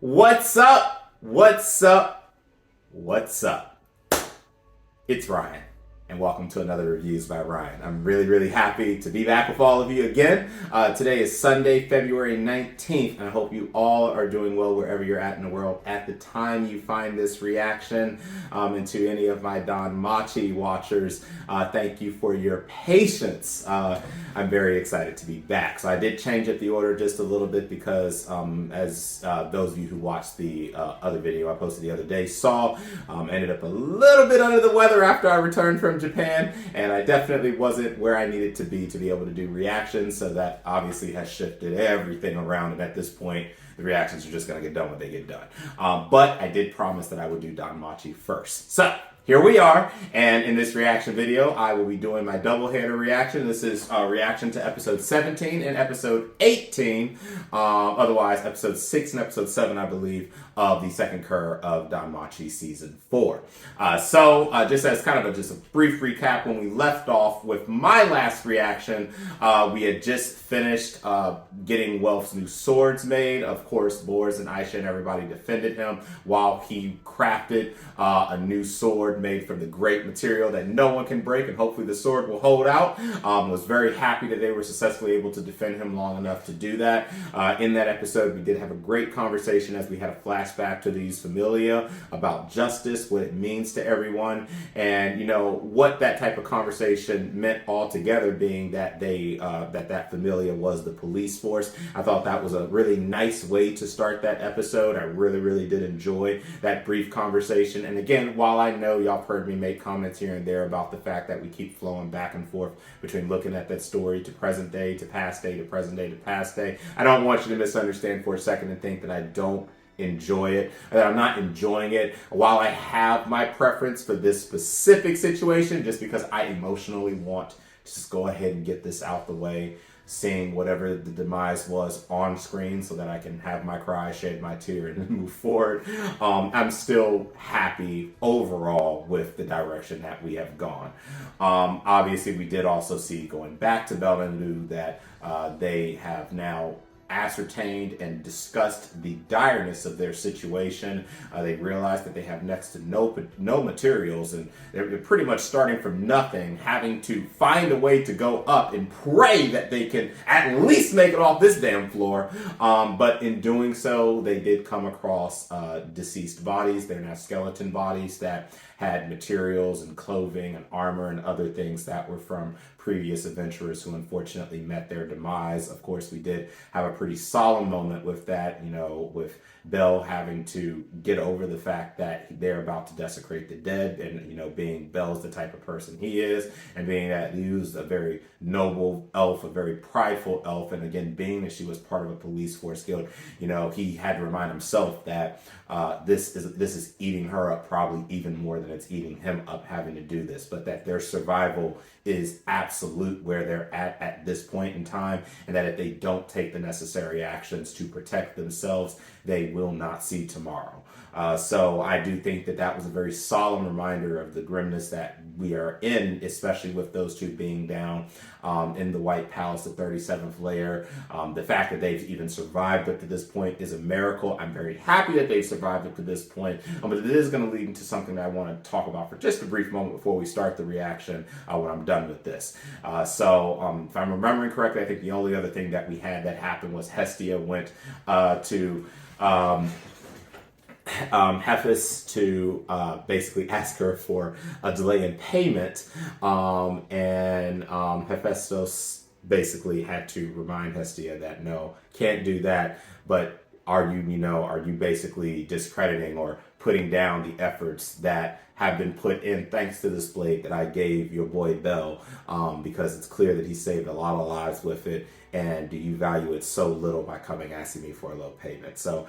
What's up? What's up? What's up? It's Ryan, and welcome to another Reviews by Ryan. I'm really happy to be back with all of you again. Today is Sunday, February 19th, and I hope you all are doing well wherever you're at in the world at the time you find this reaction. And to any of my DanMachi watchers, thank you for your patience. I'm very excited to be back. So I did change up the order just a little bit because as those of you who watched the other video I posted the other day saw, ended up a little bit under the weather after I returned from Japan, and I definitely wasn't where I needed to be able to do reactions, so that obviously has shifted everything around, and at this point the reactions are just going to get done when they get done. But I did promise that I would do DanMachi first. So here we are, and in this reaction video, I will be doing my double-header reaction. This is a reaction to episode 17 and episode 18, otherwise episode 6 and episode 7, I believe, of the second Cour of DanMachi season 4. So just as kind of a brief recap, when we left off with my last reaction, we had just finished getting Welf's new swords made. Of course, Boris and Aisha and everybody defended him while he crafted a new sword made from the great material that no one can break, and hopefully the sword will hold out. Was very happy that they were successfully able to defend him long enough to do that. In that episode, we did have a great conversation as we had a flashback to these familia about justice, what it means to everyone, and what that type of conversation meant altogether, being that they that familia was the police force. I thought that was a really nice way to start that episode. I really did enjoy that brief conversation. And again, while I know y'all have heard me make comments here and there about the fact that we keep flowing back and forth between looking at that story to present day to past day to present day to past day, I don't want you to misunderstand for a second and think that I don't enjoy it, that I'm not enjoying it. While I have my preference for this specific situation, just because I emotionally want to just go ahead and get this out the way, seeing whatever the demise was on screen so that I can have my cry, shed my tear, and move forward. I'm still happy overall with the direction that we have gone. Obviously, we did also see, going back to Belle and Lou, that they have now ascertained and discussed the direness of their situation. They realized that they have next to no materials, and they're pretty much starting from nothing, having to find a way to go up and pray that they can at least make it off this damn floor. But in doing so, they did come across deceased bodies. They're now skeleton bodies that had materials and clothing and armor and other things that were from previous adventurers who unfortunately met their demise. Of course, we did have a pretty solemn moment with that, with Belle having to get over the fact that they're about to desecrate the dead, and being Belle's the type of person he is, and being that he was a very noble elf, a very prideful elf, and again, being that she was part of a police force guild, he had to remind himself that this is eating her up probably even more than it's eating him up, having to do this, but that their survival is absolute where they're at this point in time, and that if they don't take the necessary actions to protect themselves, they will not see tomorrow. So I do think that was a very solemn reminder of the grimness that we are in, especially with those two being down in the White Palace, the 37th layer. The fact that they've even survived up to this point is a miracle. I'm very happy that they've survived up to this point, but it is going to lead into something that I want to talk about for just a brief moment before we start the reaction when I'm done with this. So if I'm remembering correctly, I think the only other thing that we had that happened was Hestia went to Hephaestus to basically ask her for a delay in payment, and Hephaestus basically had to remind Hestia that no, can't do that, but are you basically discrediting or putting down the efforts that have been put in thanks to this blade that I gave your boy Bell, because it's clear that he saved a lot of lives with it, and do you value it so little by coming asking me for a low payment? So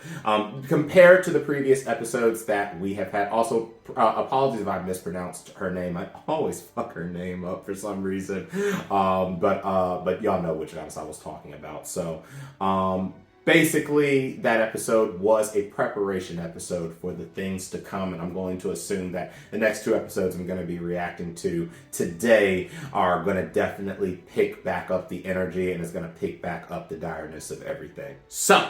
compared to the previous episodes that we have had, also apologies if I mispronounced her name. I always fuck her name up for some reason, but y'all know which episode I was talking about. So basically, that episode was a preparation episode for the things to come, and I'm going to assume that the next two episodes I'm going to be reacting to today are going to definitely pick back up the energy and is going to pick back up the direness of everything. So,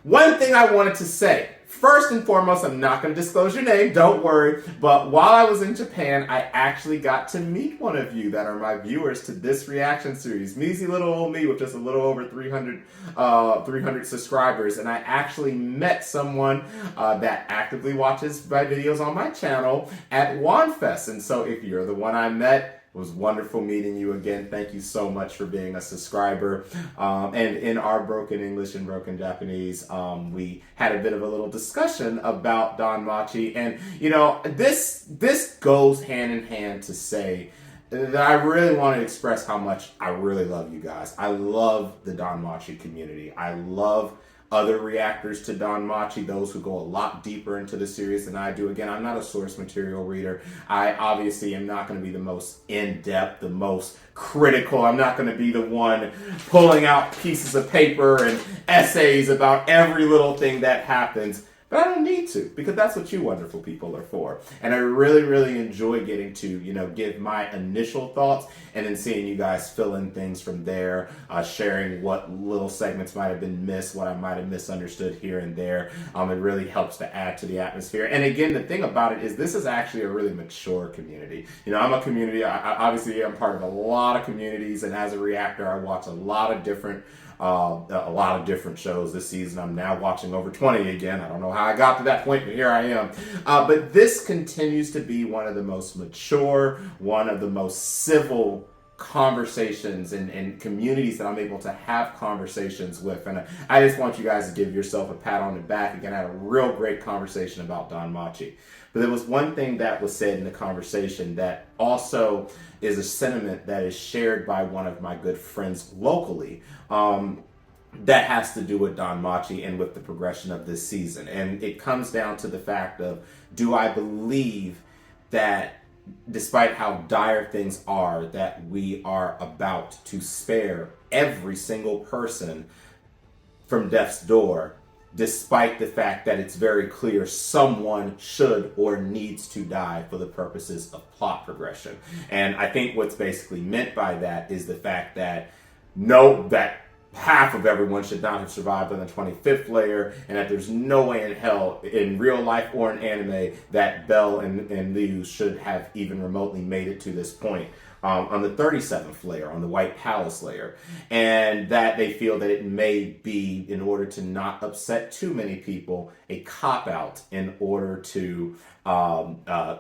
one thing I wanted to say. First and foremost, I'm not going to disclose your name, don't worry, but while I was in Japan, I actually got to meet one of you that are my viewers to this reaction series. Measly little old me with just a little over 300 subscribers, and I actually met someone that actively watches my videos on my channel at WanFest, and so if you're the one I met, it was wonderful meeting you again. Thank you so much for being a subscriber. And in our broken English and broken Japanese, we had a bit of a little discussion about DanMachi. And, this goes hand in hand to say that I really want to express how much I really love you guys. I love the DanMachi community. I love other reactors to DanMachi, those who go a lot deeper into the series than I do. Again, I'm not a source material reader. I obviously am not going to be the most in-depth, the most critical. I'm not going to be the one pulling out pieces of paper and essays about every little thing that happens. But I don't need to, because that's what you wonderful people are for. And I really, really enjoy getting to, give my initial thoughts and then seeing you guys fill in things from there, sharing what little segments might have been missed, what I might have misunderstood here and there. It really helps to add to the atmosphere. And again, the thing about it is this is actually a really mature community. I'm a community, obviously I'm part of a lot of communities, and as a reactor, I watch a lot of different shows this season. I'm now watching over 20 again. I don't know how I got to that point, but here I am. But this continues to be one of the most mature, one of the most civil conversations and communities that I'm able to have conversations with. And I just want you guys to give yourself a pat on the back. Again, I had a real great conversation about DanMachi. But there was one thing that was said in the conversation that also is a sentiment that is shared by one of my good friends locally. That has to do with DanMachi and with the progression of this season. And it comes down to the fact of, do I believe that despite how dire things are, that we are about to spare every single person from death's door, despite the fact that it's very clear someone should or needs to die for the purposes of plot progression. And I think what's basically meant by that is the fact that that half of everyone should not have survived on the 25th layer, and that there's no way in hell, in real life or in anime, that Bell and Liu should have even remotely made it to this point on the 37th layer, on the White Palace layer. And that they feel that it may be, in order to not upset too many people, a cop-out in order to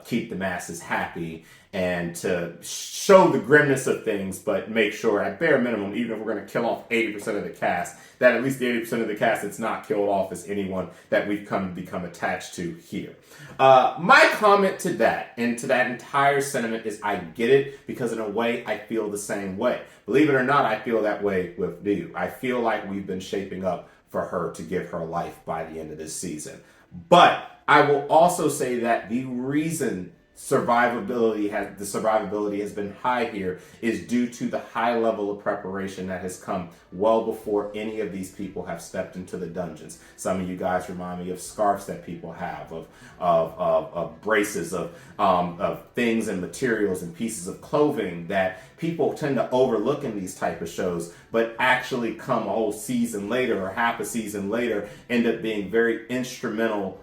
keep the masses happy and to show the grimness of things, but make sure at bare minimum, even if we're going to kill off 80% of the cast, that at least the 80% of the cast that's not killed off is anyone that we've become attached to here. My comment to that and to that entire sentiment is I get it, because in a way I feel the same way. Believe it or not, I feel that way with Liu. I feel like we've been shaping up for her to give her life by the end of this season. But I will also say that the reason survivability has been high here is due to the high level of preparation that has come well before any of these people have stepped into the dungeons. Some of you guys remind me of scarves that people have, of braces, of things and materials and pieces of clothing that people tend to overlook in these type of shows, but actually come a whole season later or half a season later end up being very instrumental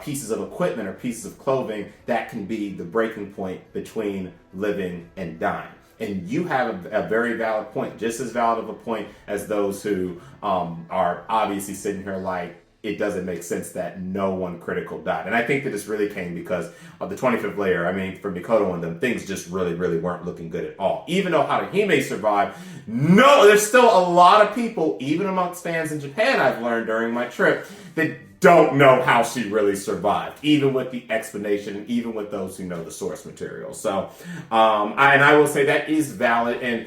pieces of equipment or pieces of clothing that can be the breaking point between living and dying. And you have a very valid point, just as valid of a point as those who are obviously sitting here like, it doesn't make sense that no one critical died. And I think that this really came because of the 25th layer. I mean, for Mikoto and them, things just really, really weren't looking good at all. Even though Haruhime survived, no, there's still a lot of people, even amongst fans in Japan, I've learned during my trip, that don't know how she really survived, even with the explanation, even with those who know the source material. So, I will say that is valid. And,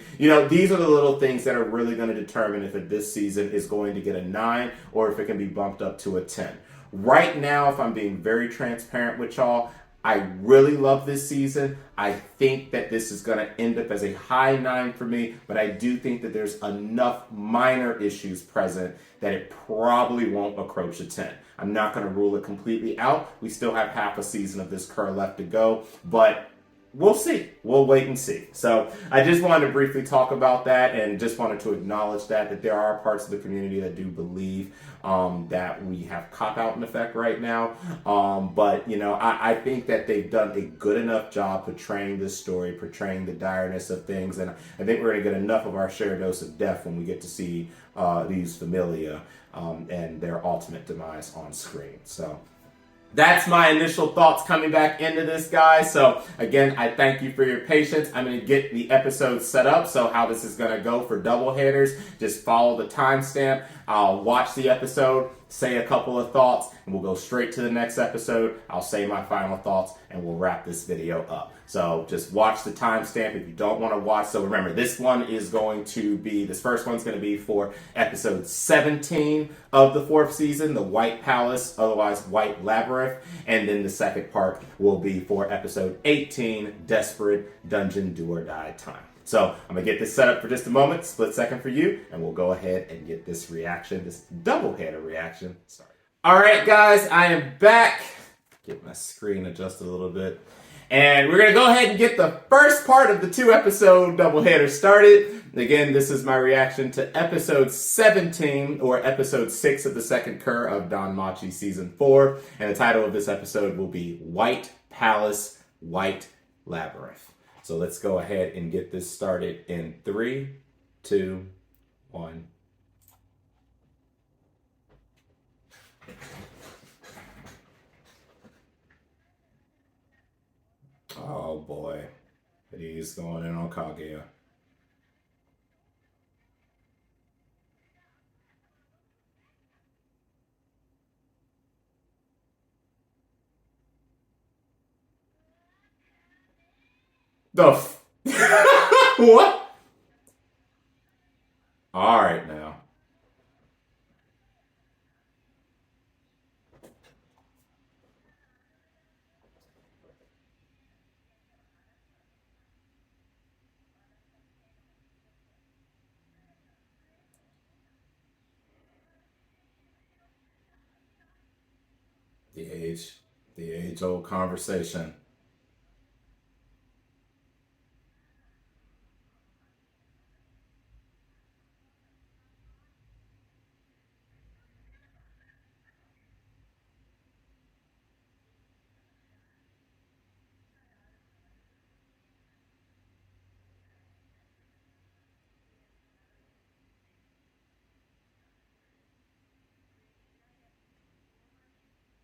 these are the little things that are really going to determine if this season is going to get a 9 or if it can be bumped up to a 10. Right now, if I'm being very transparent with y'all, I really love this season. I think that this is going to end up as a high 9 for me, but I do think that there's enough minor issues present that it probably won't approach a 10. I'm not going to rule it completely out. We still have half a season of this Cour left to go, but we'll see. We'll wait and see. So I just wanted to briefly talk about that and just wanted to acknowledge that there are parts of the community that do believe that we have cop-out in effect right now. But, I think that they've done a good enough job portraying this story, portraying the direness of things. And I think we're going to get enough of our shared dose of death when we get to see these familia and their ultimate demise on screen. So that's my initial thoughts coming back into this, guys. So again, I thank you for your patience. I'm going to get the episode set up. So how this is going to go for double headers, just follow the timestamp. I'll watch the episode, say a couple of thoughts, and we'll go straight to the next episode. I'll say my final thoughts, and we'll wrap this video up. So just watch the timestamp if you don't want to watch. So remember, this first one's going to be for episode 17 of the 4th season, the White Palace, otherwise White Labyrinth. And then the second part will be for episode 18, Desperate Dungeon Do or Die Time. So I'm going to get this set up for just a moment, split second for you, and we'll go ahead and get this reaction, this double-header reaction started. All right, guys, I am back. Get my screen adjusted a little bit. And we're going to go ahead and get the first part of the 2-episode doubleheader started. Again, this is my reaction to episode 17, or episode 6 of the second Cour of DanMachi season 4. And the title of this episode will be White Palace, White Labyrinth. So let's go ahead and get this started in 3, 2, 1. Oh boy, he's going in on Kaguya. What? All right now. The age-old conversation.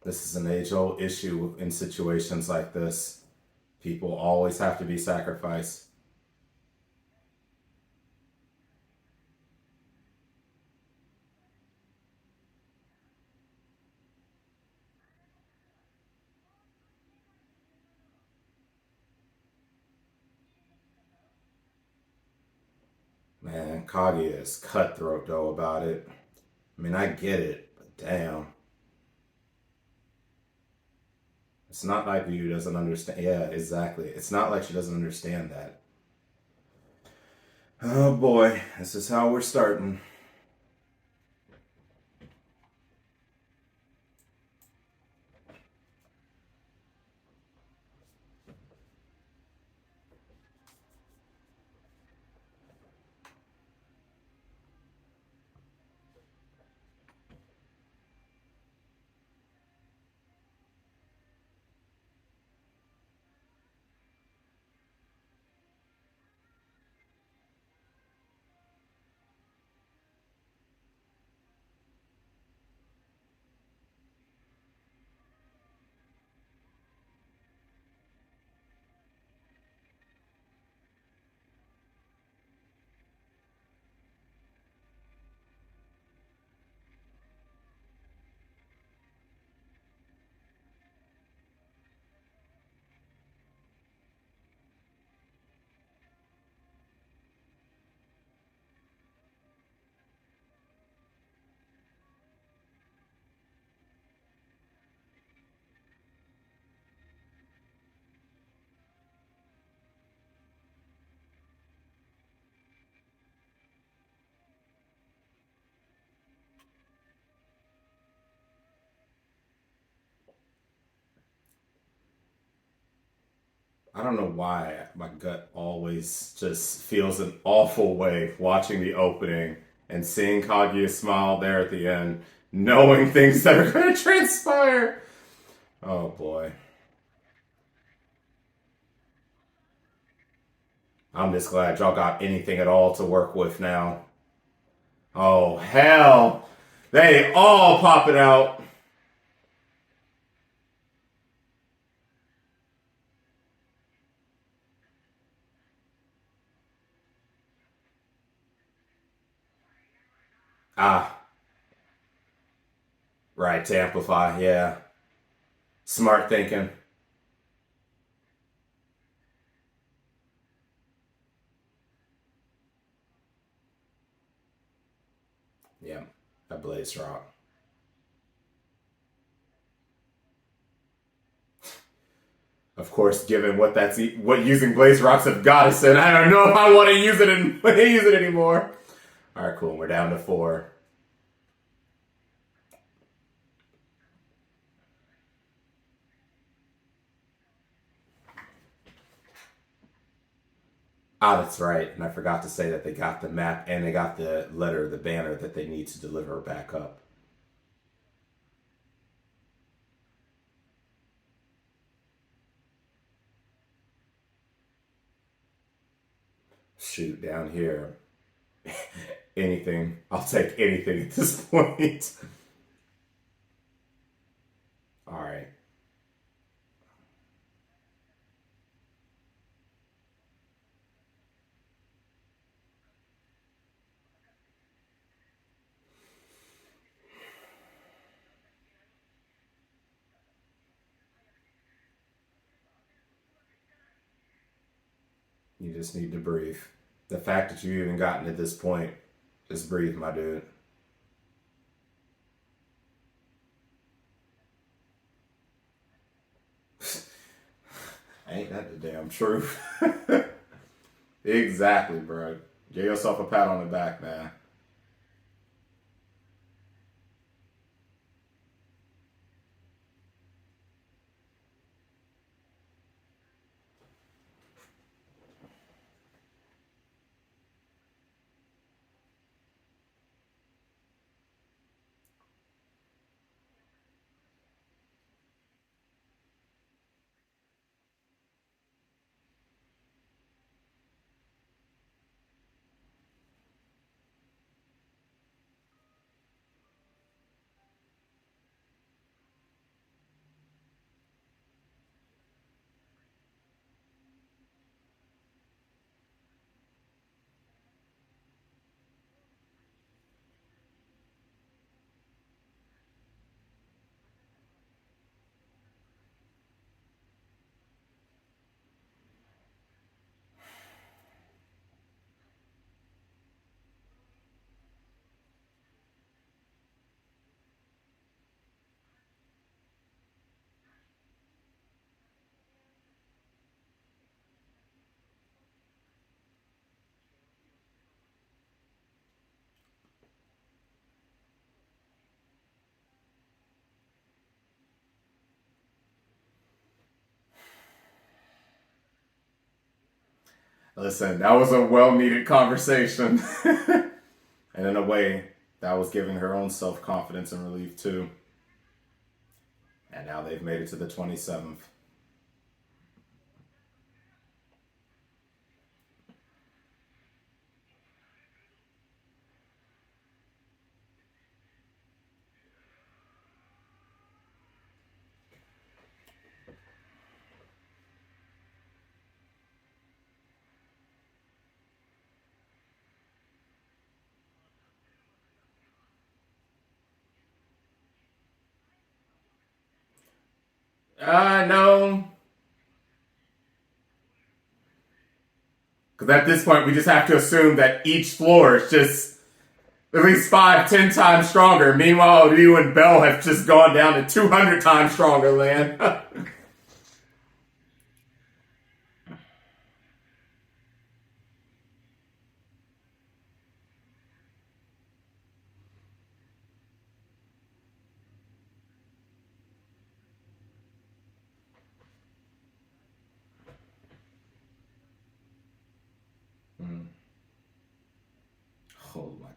This is an age-old issue in situations like this. People always have to be sacrificed. Man, Kaguya is cutthroat though about it. I mean, I get it, but damn. It's not like Ryu doesn't understand. Yeah, exactly. It's not like she doesn't understand that. Oh boy, this is how we're starting. I don't know why my gut always just feels an awful way watching the opening and seeing Kaguya smile there at the end, knowing things that are going to transpire. Oh boy. I'm just glad y'all got anything at all to work with now. Oh, hell. They all pop it out. Ah, right, to amplify, yeah. Smart thinking. Yeah, a blaze rock. Of course, given what what using blaze rocks have got us in, I don't know if I want to use it and use it anymore. All right, cool. We're down to 4. Ah, that's right. And I forgot to say that they got the map and they got the letter, the banner that they need to deliver back up. Shoot, down here. Anything. I'll take anything at this point. All right. You just need to breathe. The fact that you've even gotten to this point, just breathe, my dude. Ain't that the damn truth? Exactly, bro. Give yourself a pat on the back, man. Listen, that was a well needed conversation. And in a way, that was giving her own self confidence and relief too. And now they've made it to the 27th. No. Because at this point, we just have to assume that each floor is just at least 5, 10 times stronger. Meanwhile, you and Bell have just gone down to 200 times stronger, Lan.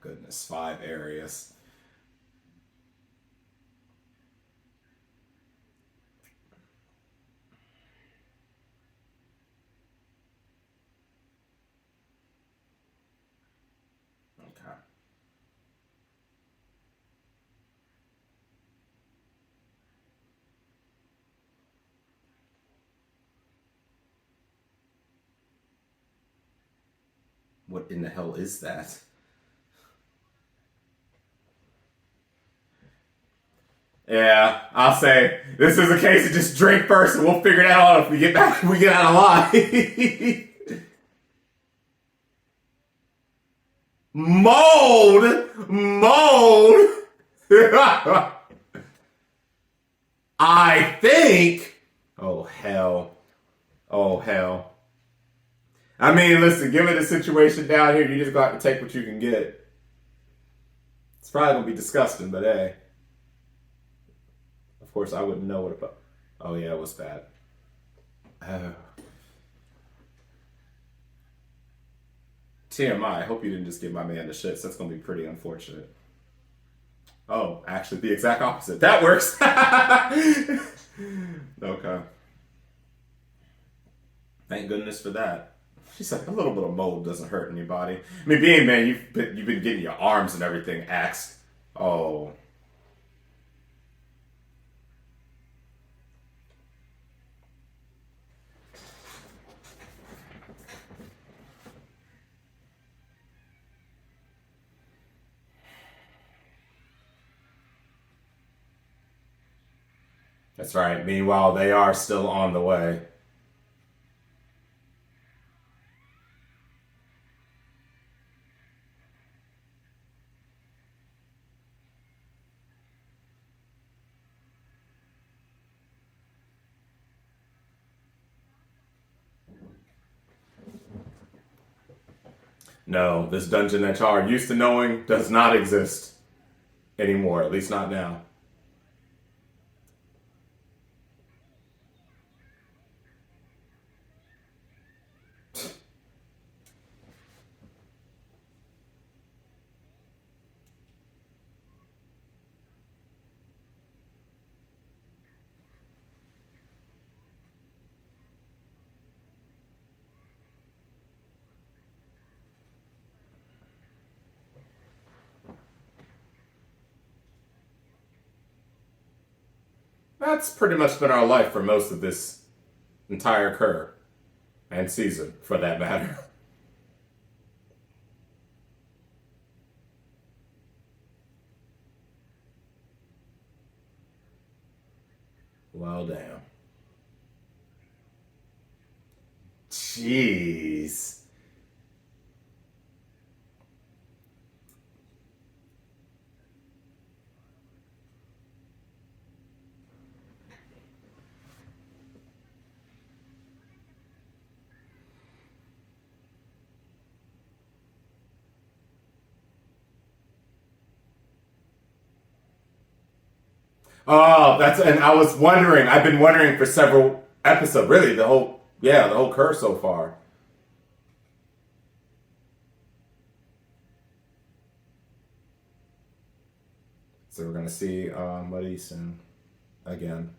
goodness, 5 areas. Okay. What in the hell is that? Yeah, I'll say this is a case of just drink first, and we'll figure that out if we get back. We get out alive. Mold. I think. Oh hell. Oh hell. I mean, listen. Given the situation down here, you just got to take what you can get. It's probably gonna be disgusting, but hey. Of course, I wouldn't know what about. Oh yeah, it was bad. TMI. I hope you didn't just give my man the shits. That's gonna be pretty unfortunate. Oh, actually, the exact opposite. That works. Okay. Thank goodness for that. She's like, a little bit of mold doesn't hurt anybody. I mean, being man, you've been getting your arms and everything axed. Oh. That's right. Meanwhile, they are still on the way. No, this dungeon that y'all are used to knowing does not exist anymore, at least not now. That's pretty much been our life for most of this entire Cour and season, for that matter. Well, damn. Jeez. Oh, and I was wondering, I've been wondering for several episodes, really, the whole Cour so far. So we're gonna see Buddy soon again.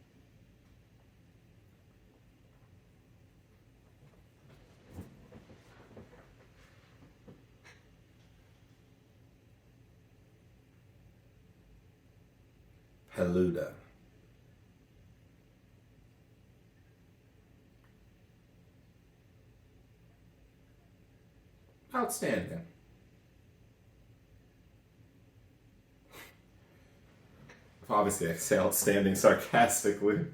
Peluda. Outstanding. Obviously, I say outstanding sarcastically.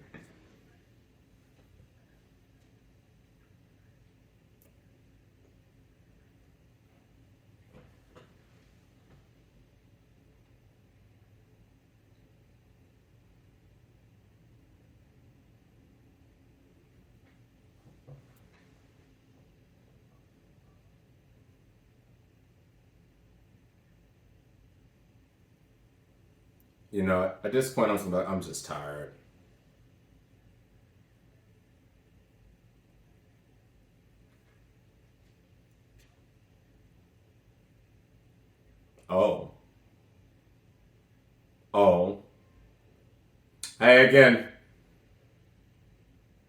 You know, at this point, I'm just tired. Oh. Hey, again,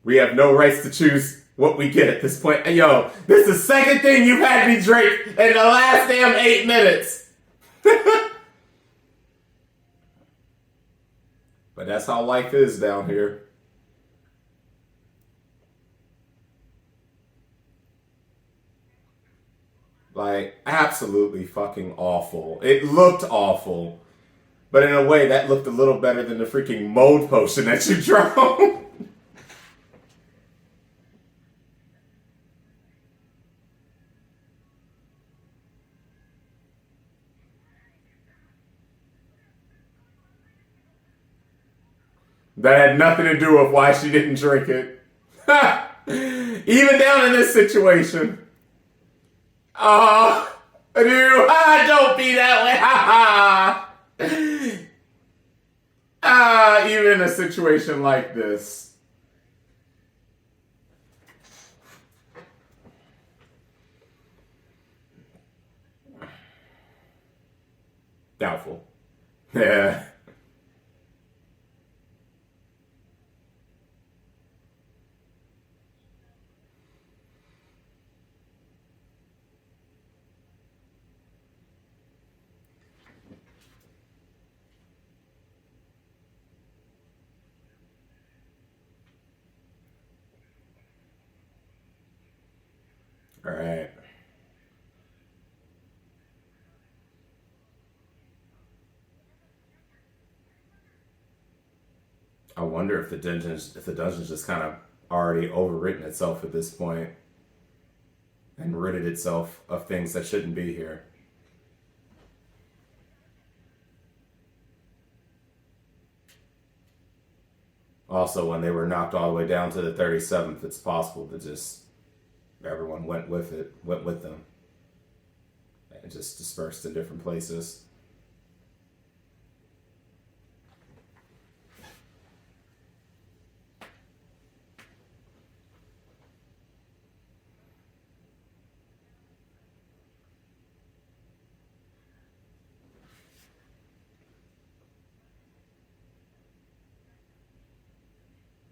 we have no rights to choose what we get at this point. Hey, yo, this is the second thing you've had me drink in the last damn 8 minutes. But that's how life is down here. Like, absolutely fucking awful. It looked awful. But in a way, that looked a little better than the freaking mold potion that you drank. That had nothing to do with why she didn't drink it. Even down in this situation. Oh, don't be that way. Even in a situation like this. Doubtful. Yeah. All right. I wonder if the dungeon's just kind of already overwritten itself at this point and ridded itself of things that shouldn't be here. Also, when they were knocked all the way down to the 37th, it's possible that just everyone went with them, and just dispersed in different places.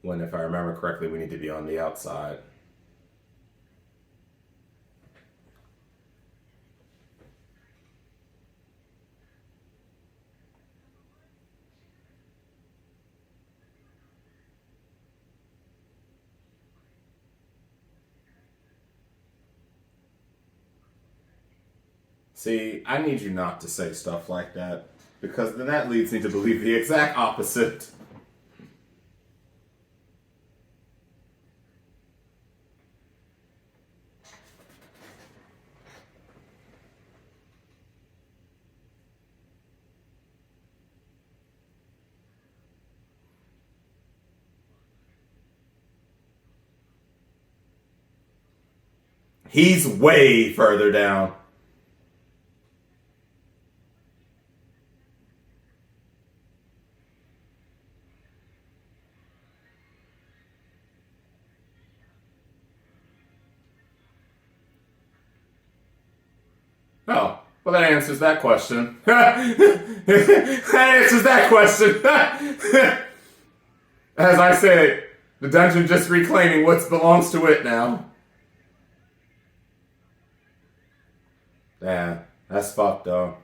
When, if I remember correctly, we need to be on the outside. See, I need you not to say stuff like that, because then that leads me to believe the exact opposite. He's way further down. Oh, well, that answers that question. That answers that question. As I said, the dungeon just reclaiming what belongs to it now. Yeah, that's fucked though.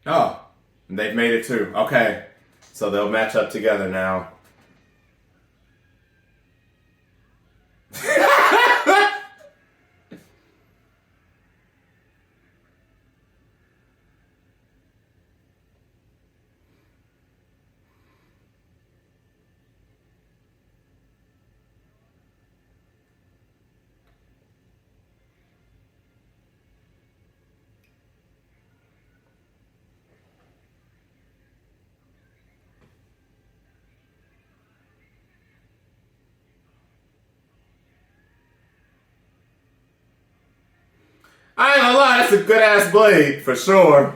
Oh, and they've made it too. Okay, so they'll match up together now. I ain't gonna lie, that's a good ass blade, for sure.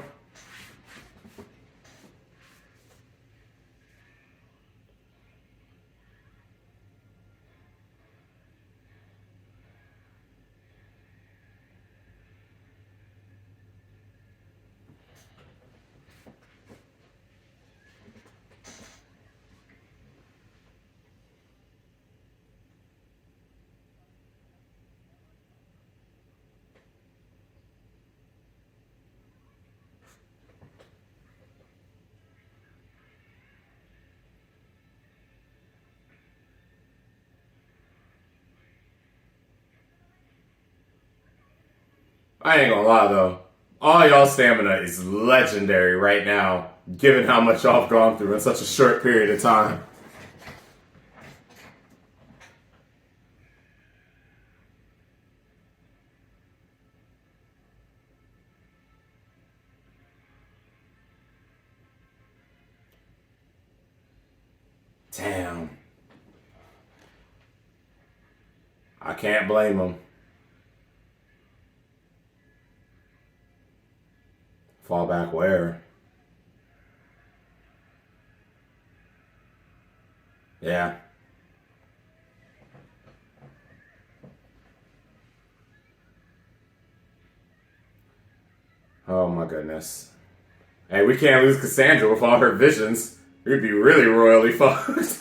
I ain't gonna lie though. All y'all stamina is legendary right now, given how much y'all have gone through in such a short period of time. Damn. I can't blame them. Fall back where? Yeah. Oh my goodness. Hey, we can't lose Cassandra with all her visions. We'd be really royally fucked.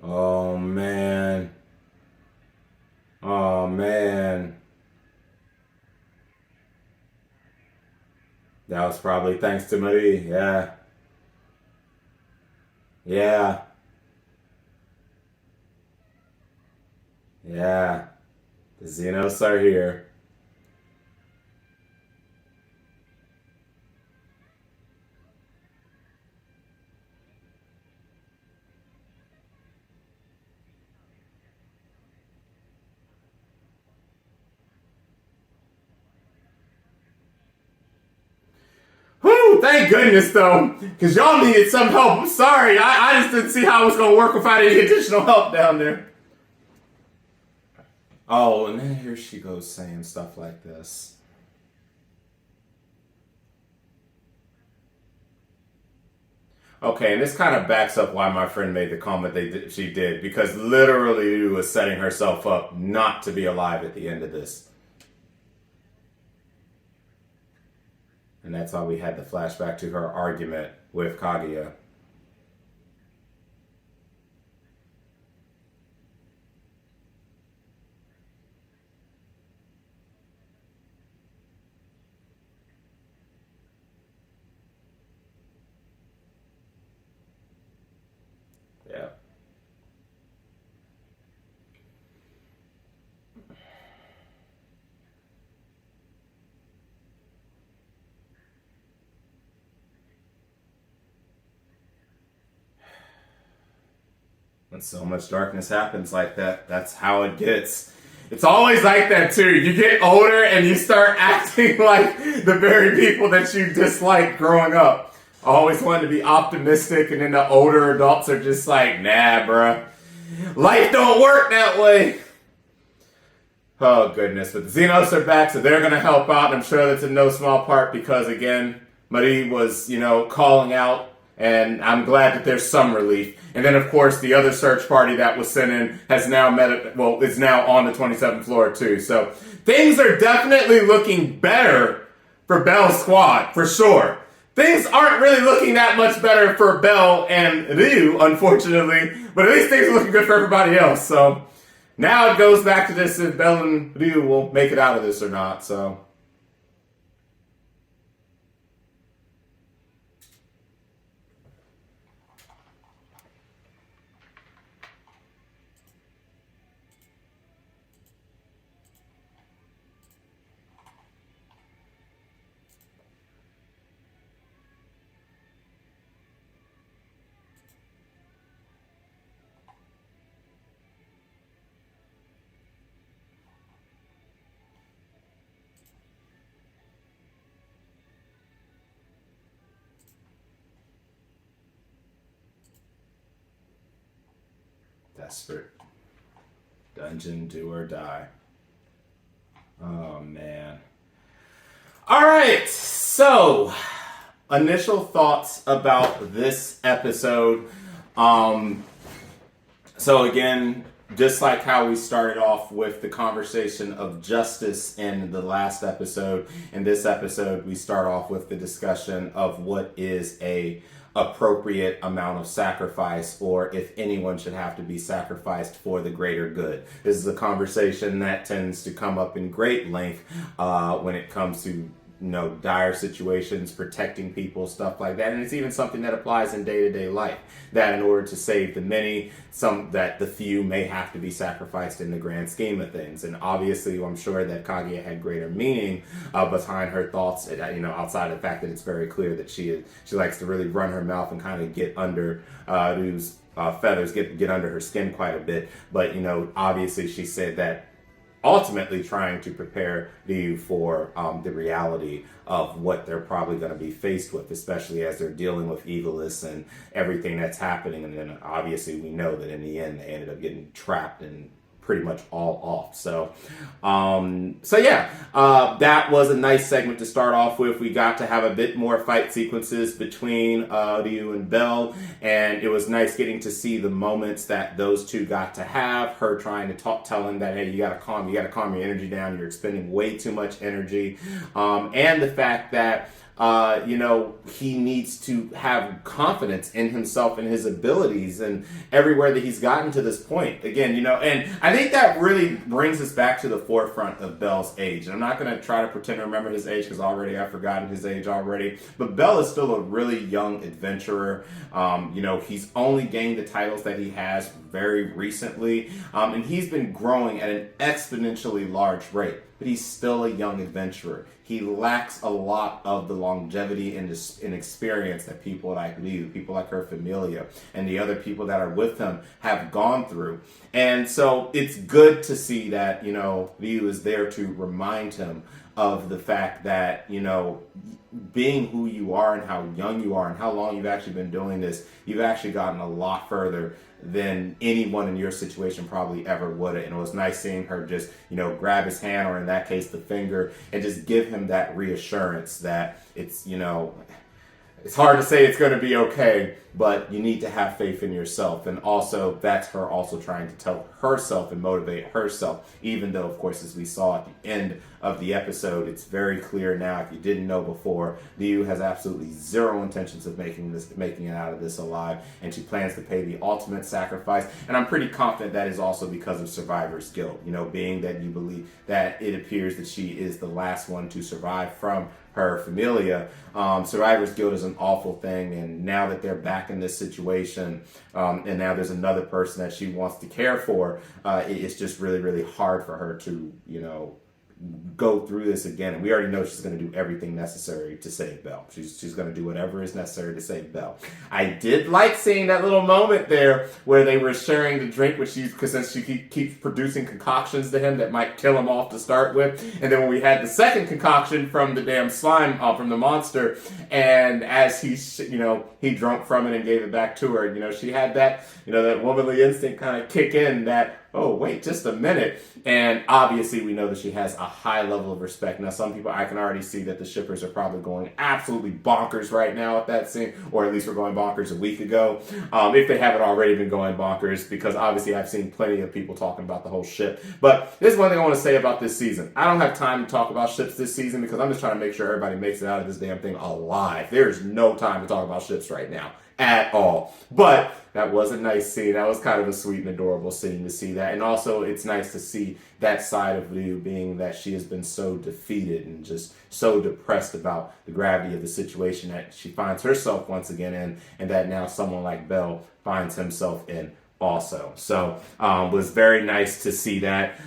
Oh man. Oh man. That was probably thanks to Marie. Yeah. Yeah. Yeah. The Xenos are here. Whew, thank goodness though, because y'all needed some help. I'm sorry, I just didn't see how it was going to work without any additional help down there. Oh, and then here she goes saying stuff like this. Okay, and this kind of backs up why my friend made the comment she did, because literally Liu was setting herself up not to be alive at the end of this. And that's why we had the flashback to her argument with Kaguya. Yeah. When so much darkness happens like that, that's how it gets. It's always like that too. You get older and you start acting like the very people that you disliked growing up. I always wanted to be optimistic, and then the older adults are just like, nah, bruh. Life don't work that way. Oh, goodness. But the Xenos are back, so they're going to help out. I'm sure that's in no small part because, again, Marie was, calling out, and I'm glad that there's some relief. And then, of course, the other search party that was sent in has now is now on the 27th floor, too. So things are definitely looking better for Belle's squad, for sure. Things aren't really looking that much better for Belle and Ryu, unfortunately, but at least things are looking good for everybody else. So now it goes back to this if Belle and Ryu will make it out of this or not. So. Desperate. Dungeon, do or die. Oh, man. Alright, so initial thoughts about this episode. So again, just like how we started off with the conversation of justice in the last episode, in this episode we start off with the discussion of what is a appropriate amount of sacrifice, or if anyone should have to be sacrificed for the greater good. This is a conversation that tends to come up in great length when it comes to dire situations, protecting people, stuff like that. And it's even something that applies in day-to-day life, that in order to save the many, that the few may have to be sacrificed in the grand scheme of things. And obviously, I'm sure that Kaguya had greater meaning behind her thoughts, outside of the fact that it's very clear that she likes to really run her mouth and kind of get under Ryu's feathers, get under her skin quite a bit. But, obviously she said that ultimately trying to prepare Ryu for the reality of what they're probably going to be faced with, especially as they're dealing with Evilus and everything that's happening. And then obviously we know that in the end they ended up getting trapped and pretty much all off. So that was a nice segment to start off with. We got to have a bit more fight sequences between Ryu and Belle, and it was nice getting to see the moments that those two got to have. Her trying to tell him that, hey, you gotta calm your energy down. You're expending way too much energy, and the fact that he needs to have confidence in himself and his abilities and everywhere that he's gotten to this point. Again, and I think that really brings us back to the forefront of Belle's age. And I'm not going to try to pretend to remember his age because already I've forgotten his age already. But Belle is still a really young adventurer. He's only gained the titles that he has very recently. And he's been growing at an exponentially large rate. But he's still a young adventurer. He lacks a lot of the longevity and experience that people like Ryu, people like her familia, and the other people that are with him have gone through. And so it's good to see that, Ryu is there to remind him of the fact that, being who you are and how young you are and how long you've actually been doing this, you've actually gotten a lot further than anyone in your situation probably ever would have. And it was nice seeing her just, grab his hand, or in that case, the finger, and just give him that reassurance that it's, it's hard to say it's going to be okay, but you need to have faith in yourself. And also, that's her also trying to tell herself and motivate herself, even though, of course, as we saw at the end of the episode, it's very clear now, if you didn't know before, Ryu has absolutely zero intentions of making it out of this alive, and she plans to pay the ultimate sacrifice. And I'm pretty confident that is also because of survivor's guilt, being that you believe that it appears that she is the last one to survive from her familia. Survivor's guilt is an awful thing, and now that they're back in this situation, and now there's another person that she wants to care for, it's just really, really hard for her to, go through this again. And we already know she's going to do everything necessary to save Belle. She's going to do whatever is necessary to save Belle. I did like seeing that little moment there where they were sharing the drink, because since she keeps producing concoctions to him that might kill him off to start with. And then when we had the second concoction from the damn slime, from the monster, and as he drunk from it and gave it back to her, she had that, that womanly instinct kind of kick in, that, oh, wait just a minute. And obviously we know that she has a high level of respect. Now, some people, I can already see that the shippers are probably going absolutely bonkers right now at that scene, or at least were going bonkers a week ago, if they haven't already been going bonkers, because obviously I've seen plenty of people talking about the whole ship. But there's one thing I want to say about this season. I don't have time to talk about ships this season because I'm just trying to make sure everybody makes it out of this damn thing alive. There's no time to talk about ships right now at all. But that was a nice scene. That was kind of a sweet and adorable scene to see that. And also, it's nice to see that side of Ryu, being that she has been so defeated and just so depressed about the gravity of the situation that she finds herself once again in, and that now someone like Belle finds himself in also. So, was very nice to see that.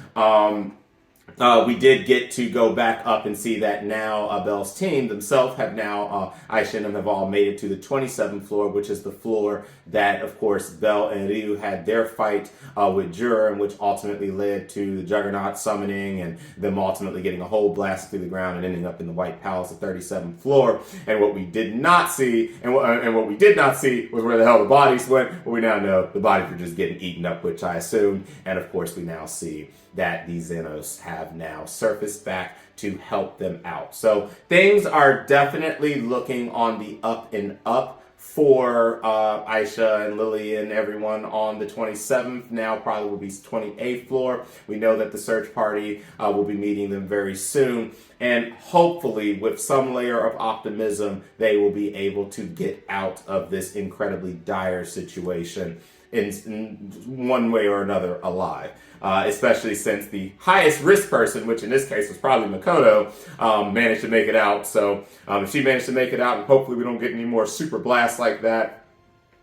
We did get to go back up and see that now Belle's team themselves have now, Aisha and them have all made it to the 27th floor, which is the floor that, of course, Belle and Ryu had their fight with Jura, and which ultimately led to the Juggernaut summoning and them ultimately getting a hole blasted through the ground and ending up in the White Palace, the 37th floor. And what we did not see, and what we did not see was where the hell the bodies went. But we now know the bodies were just getting eaten up, which I assumed. And of course, we now see that the Xenos have now surfaced back to help them out. So things are definitely looking on the up and up for Aisha and Lily and everyone on the 27th. Now probably will be 28th floor. We know that the search party will be meeting them very soon. And hopefully, with some layer of optimism, they will be able to get out of this incredibly dire situation in one way or another alive. Especially since the highest risk person, which in this case was probably Makoto, managed to make it out. So if she managed to make it out, and hopefully we don't get any more super blasts like that,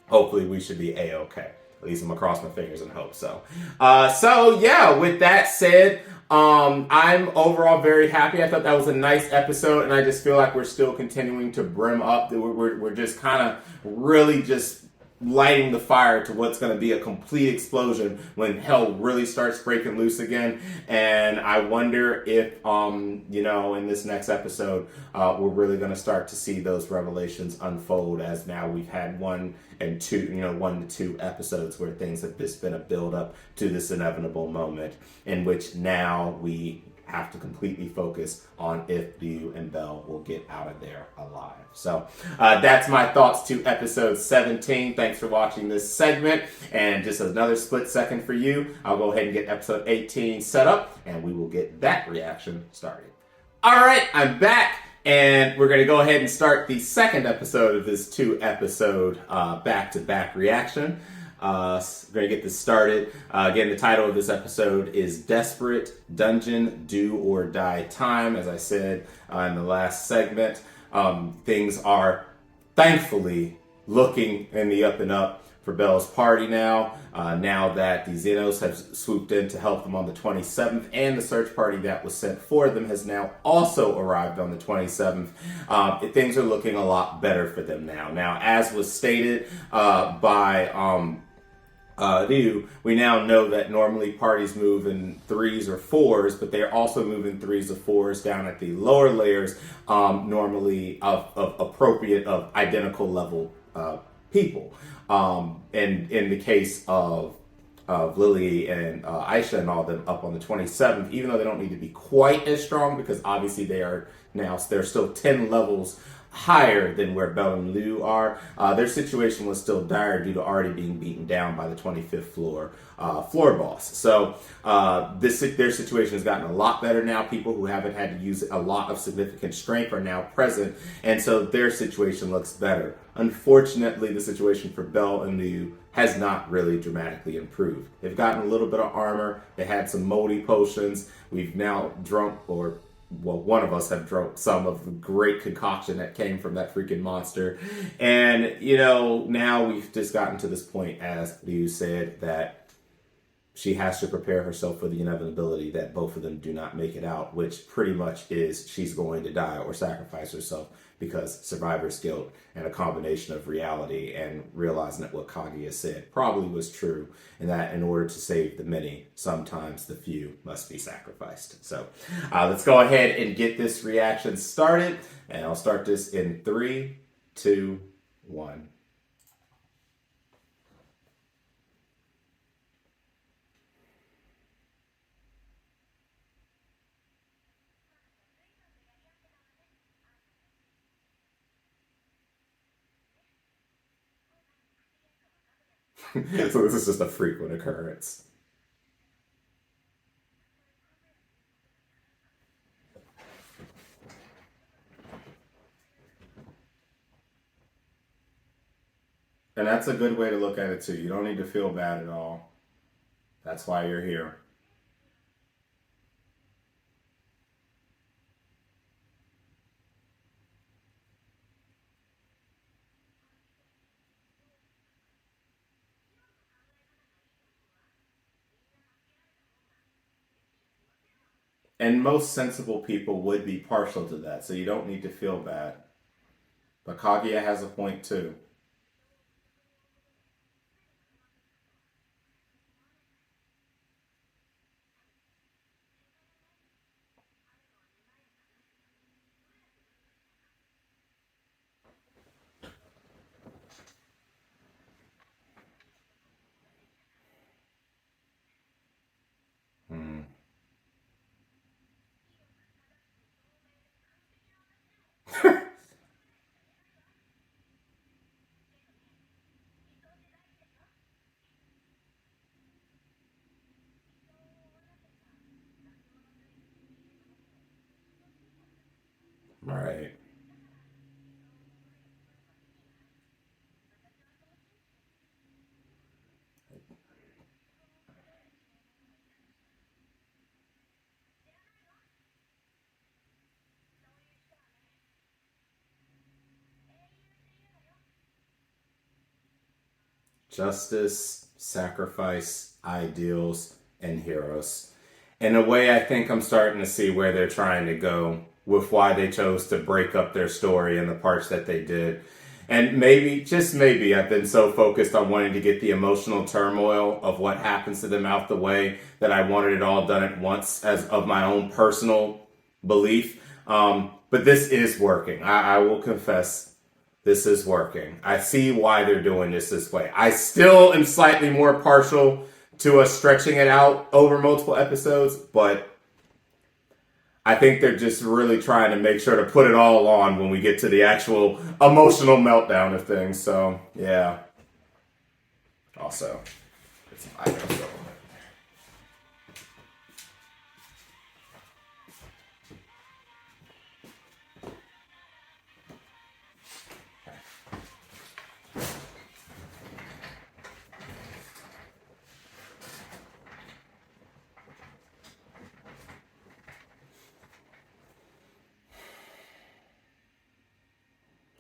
hopefully we should be A-okay. At least I'm gonna cross my fingers and hope so. So yeah, with that said, I'm overall very happy. I thought that was a nice episode, and I just feel like we're still continuing to brim up. We're just kind of really just lighting the fire to what's going to be a complete explosion when hell really starts breaking loose again. And I wonder if, in this next episode, we're really going to start to see those revelations unfold, as now we've had 1 to 2 episodes where things have just been a build up to this inevitable moment in which now we have to completely focus on if Liu and Belle will get out of there alive. So that's my thoughts to episode 17. Thanks for watching this segment. And just another split second for you, I'll go ahead and get episode 18 set up, and we will get that reaction started. All right, I'm back. And we're going to go ahead and start the second episode of this 2-episode back-to-back reaction. We're going to get this started. Again, the title of this episode is Desperate Dungeon Do or Die Time. As I said in the last segment, things are thankfully looking in the up and up for Belle's party now. Now that the Xenos have swooped in to help them on the 27th, and the search party that was sent for them has now also arrived on the 27th. Things are looking a lot better for them now. Now, as was stated by Liu, we now know that normally parties move in 3s or 4s, but they're also moving 3s or 4s down at the lower layers, normally of appropriate, of identical level people. And in the case of Lily and Aisha and all of them up on the 27th, even though they don't need to be quite as strong, because obviously they're still 10 levels higher than where Belle and Liu are. Their situation was still dire due to already being beaten down by the 25th floor boss. So their situation has gotten a lot better now. People who haven't had to use a lot of significant strength are now present, and so their situation looks better. Unfortunately, the situation for Belle and Liu has not really dramatically improved. They've gotten a little bit of armor. They had some moldy potions. We've now drunk, or one of us have drunk some of the great concoction that came from that freaking monster. And, now we've just gotten to this point, as Liu said, that she has to prepare herself for the inevitability that both of them do not make it out, which pretty much is she's going to die or sacrifice herself, because survivor's guilt and a combination of reality and realizing that what Kaguya said probably was true, and that in order to save the many, sometimes the few must be sacrificed. So let's go ahead and get this reaction started, and I'll start this in 3, 2, 1. So this is just a frequent occurrence. And that's a good way to look at it too. You don't need to feel bad at all. That's why you're here. And most sensible people would be partial to that, so you don't need to feel bad. But Kaguya has a point too. Right. Justice, sacrifice, ideals, and heroes. In a way, I think I'm starting to see where they're trying to go with why they chose to break up their story and the parts that they did. And maybe, just maybe, I've been so focused on wanting to get the emotional turmoil of what happens to them out the way that I wanted it all done at once as of my own personal belief. But this is working. I will confess, this is working. I see why they're doing this way. I still am slightly more partial to us stretching it out over multiple episodes, but I think they're just really trying to make sure to put it all on when we get to the actual emotional meltdown of things. So, yeah. Also, it's I gotta go.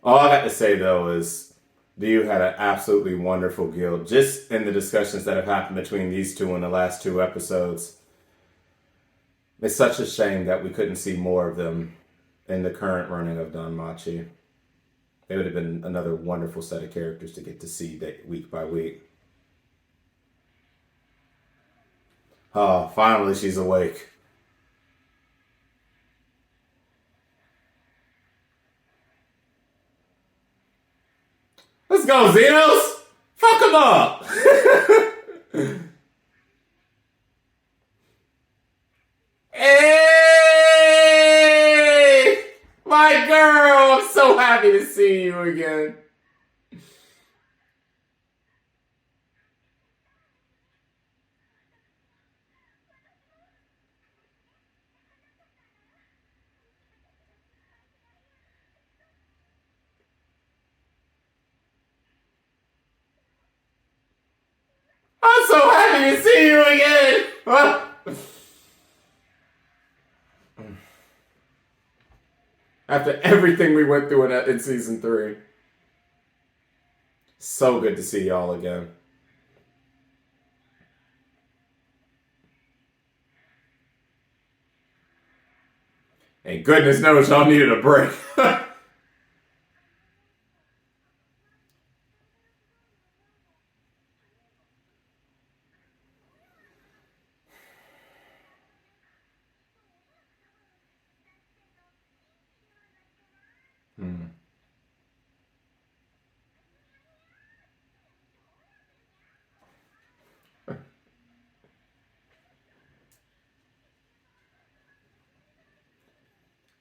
All I got to say though is DU had an absolutely wonderful guild. Just in the discussions that have happened between these two in the last two episodes. It's such a shame that we couldn't see more of them in the current running of DanMachi. It would have been another wonderful set of characters to get to see that week by week. Oh, finally she's awake. Let's go, Xenos! Fuck him up! Hey! My girl! I'm so happy to see you again. I'm so happy to see you again! After everything we went through in season 3. So good to see y'all again. And goodness knows y'all needed a break.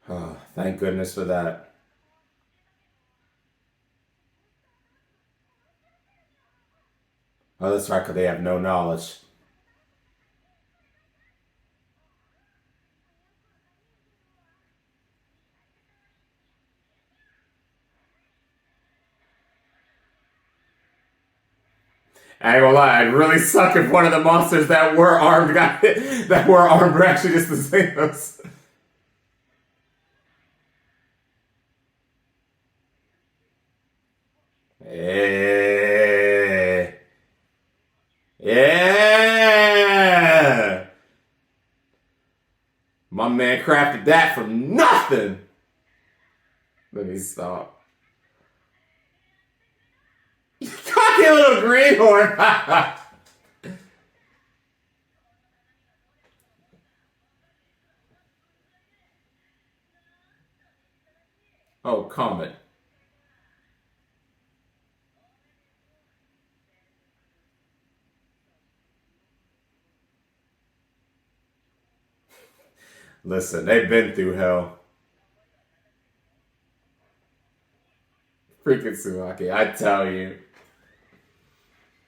Oh, thank goodness for that. Oh, that's right, because they have no knowledge. I ain't gonna lie, I'd really suck if one of the monsters that were armed got hit, that were armed were actually just the Xenos. Hey. Yeah! My man crafted that from nothing! Let me stop. Cocky little greenhorn! Oh, Comet. Listen, they've been through hell. Freaking Sumaki, I tell you.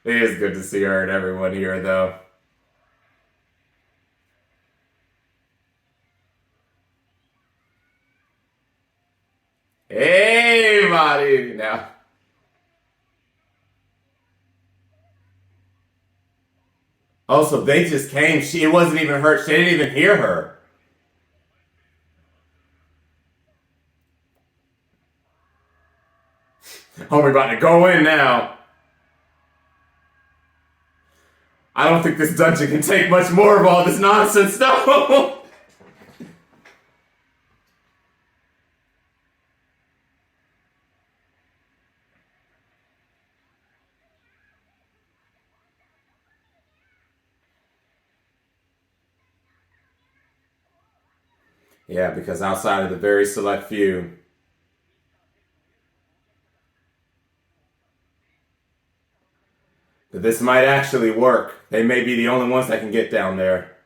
It is good to see her and everyone here, though. Hey, buddy. Now. Also, they just came. It wasn't even her. She didn't even hear her. Homie about to go in now. I don't think this dungeon can take much more of all this nonsense, though. Yeah, because outside of the very select few, this might actually work. They may be the only ones that can get down there.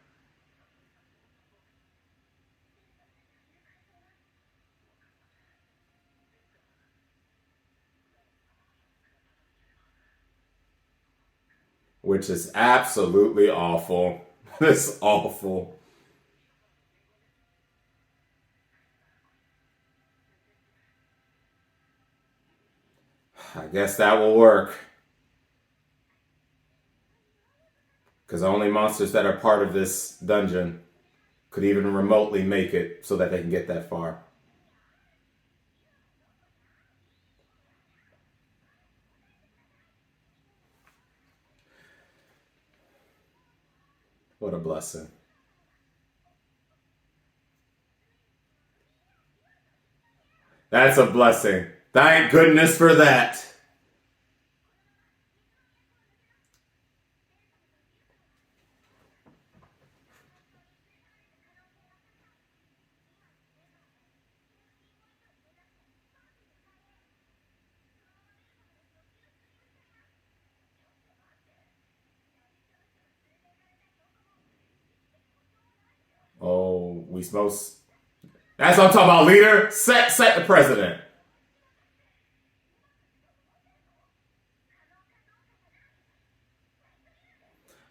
Which is absolutely awful. This is awful. I guess that will work. Because only monsters that are part of this dungeon could even remotely make it so that they can get that far. What a blessing. That's a blessing. Thank goodness for that. Oh, we supposed. That's what I'm talking about, leader. Set the president.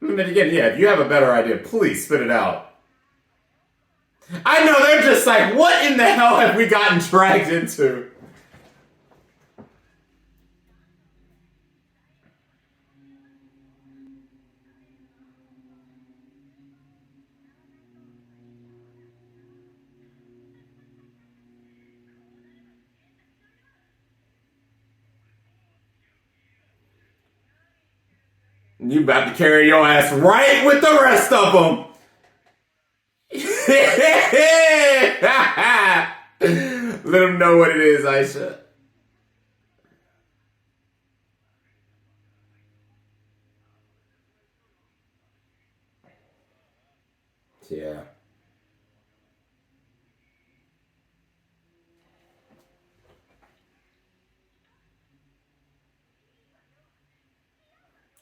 And then again, yeah, if you have a better idea, please spit it out. I know, they're just like, what in the hell have we gotten dragged into? You about to carry your ass right with the rest of them. Let them know what it is, Aisha. Yeah.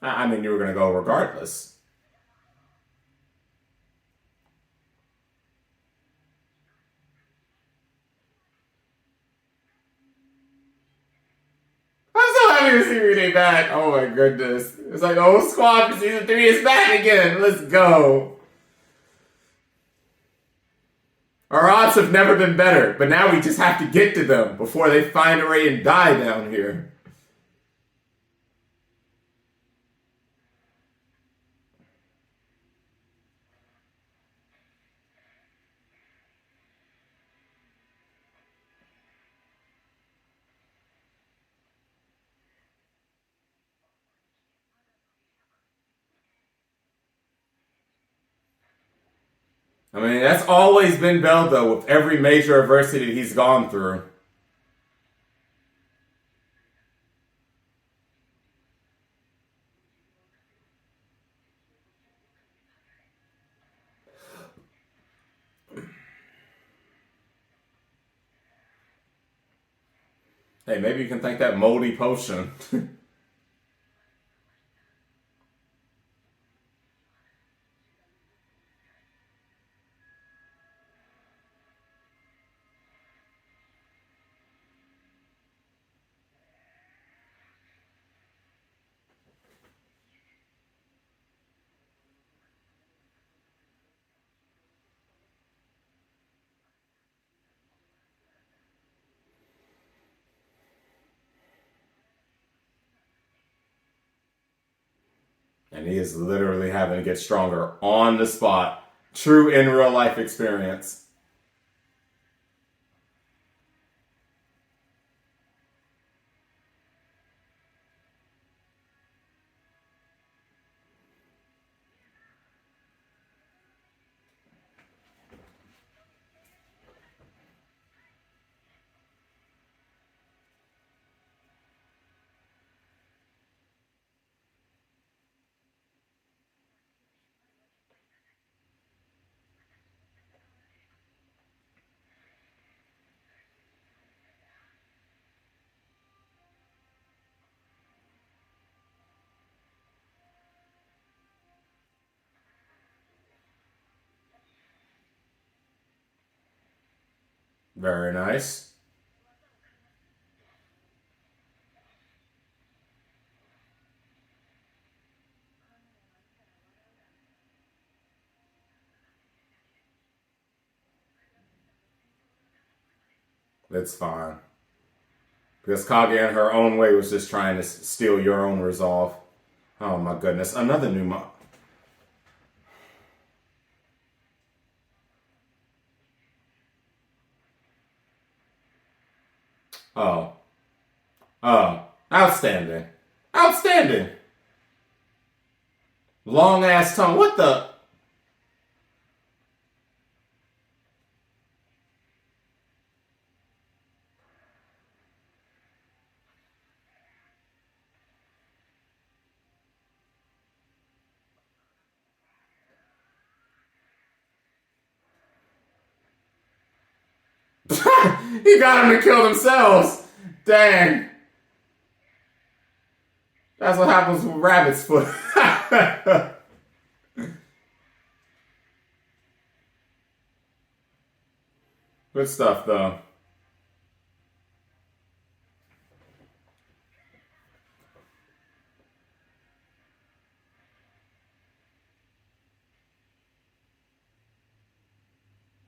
I mean, you were going to go regardless. I'm so happy to see Renee back. Oh my goodness. It's like, oh, Squad for season 3 is back again. Let's go. Our odds have never been better, but now we just have to get to them before they find a way and die down here. I mean, that's always been Bell, though, with every major adversity he's gone through. Hey, maybe you can thank that moldy potion. And he is literally having to get stronger on the spot. True in real life experience. Very nice. It's fine. Because Kage in her own way was just trying to steal your own resolve. Oh my goodness. Another new mod. Oh. Oh. Outstanding. Outstanding. Long ass tongue. What the? He got him to kill themselves. Dang. That's what happens with rabbit's foot. Good stuff, though.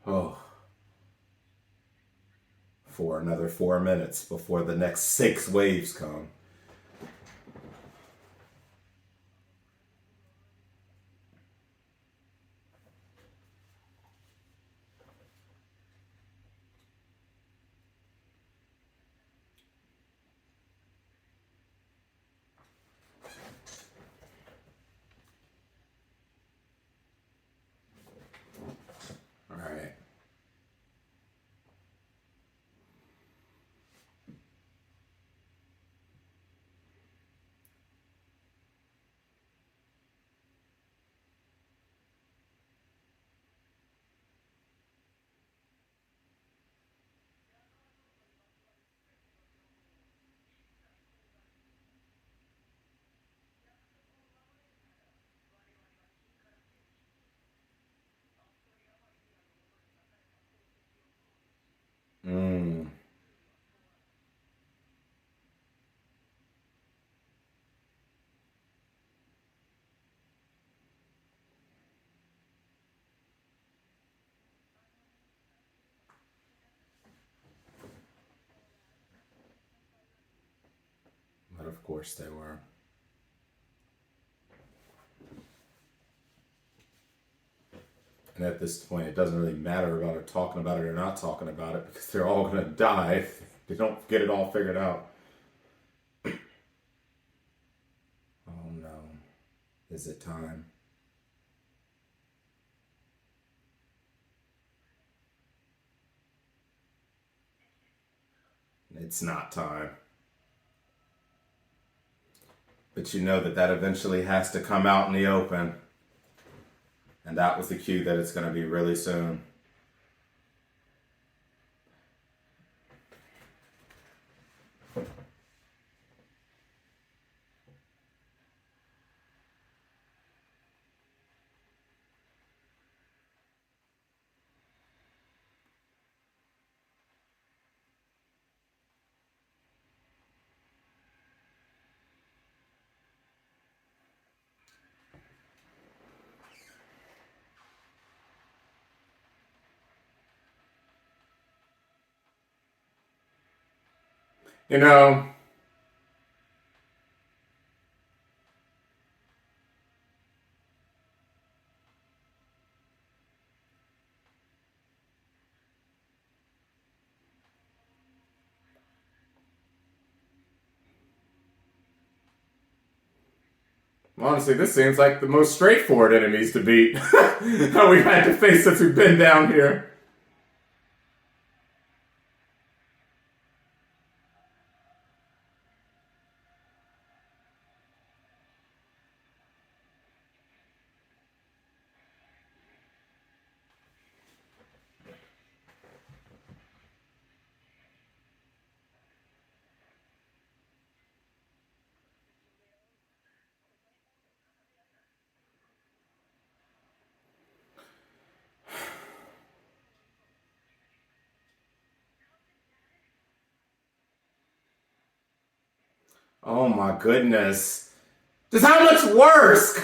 Oh. For another 4 minutes before the next 6 waves come. All right. Mm. But of course they were. And at this point, it doesn't really matter about it talking about it or not talking about it because they're all going to die if they don't get it all figured out. Oh no. Is it time? It's not time. But you know that that eventually has to come out in the open. And that was the cue that it's going to be really soon. You know, Honestly, this seems like the most straightforward enemies to beat. How we've had to face since we've been down here. Oh my goodness. Just how much worse?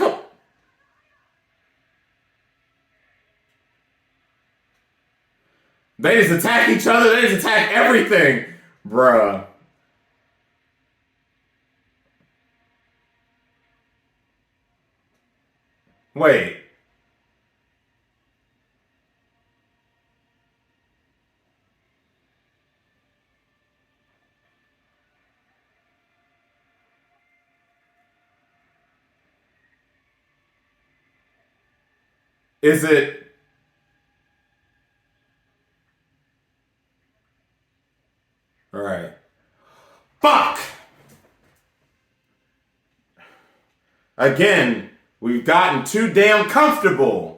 They just attack each other, they just attack everything. Bruh. Wait. Is it... Alright. Fuck! Again, we've gotten too damn comfortable.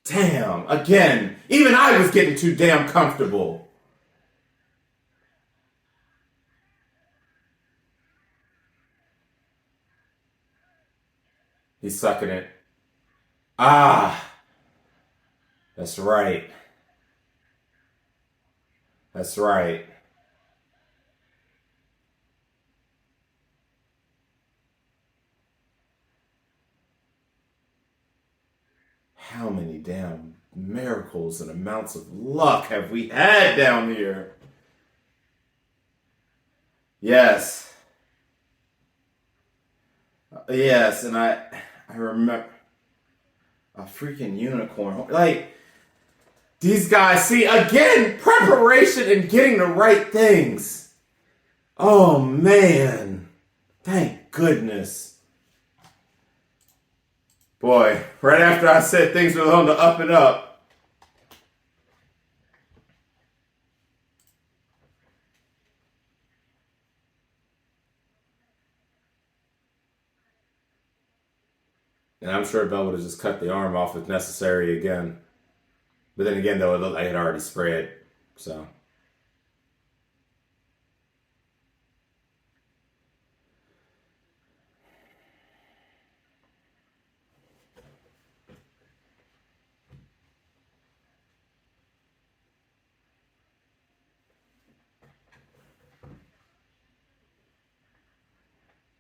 Damn, again, even I was getting too damn comfortable. He's sucking it. Ah, that's right. That's right. How many damn miracles and amounts of luck have we had down here? Yes. Yes, and I remember a freaking unicorn. Like, these guys, see, again, preparation and getting the right things. Oh, man. Thank goodness. Boy, right after I said things were on the up and up, and I'm sure Bell would have just cut the arm off if necessary again. But then again, though, it looked like it had already spread. So.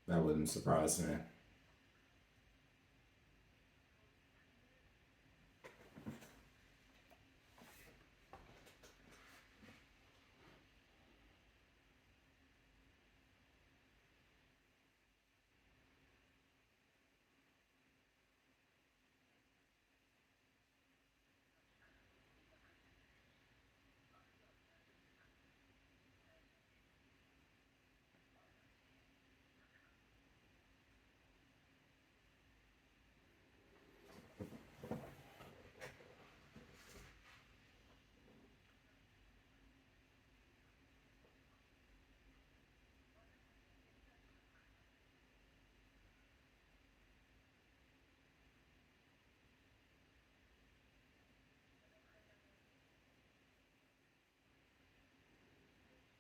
That wouldn't surprise me.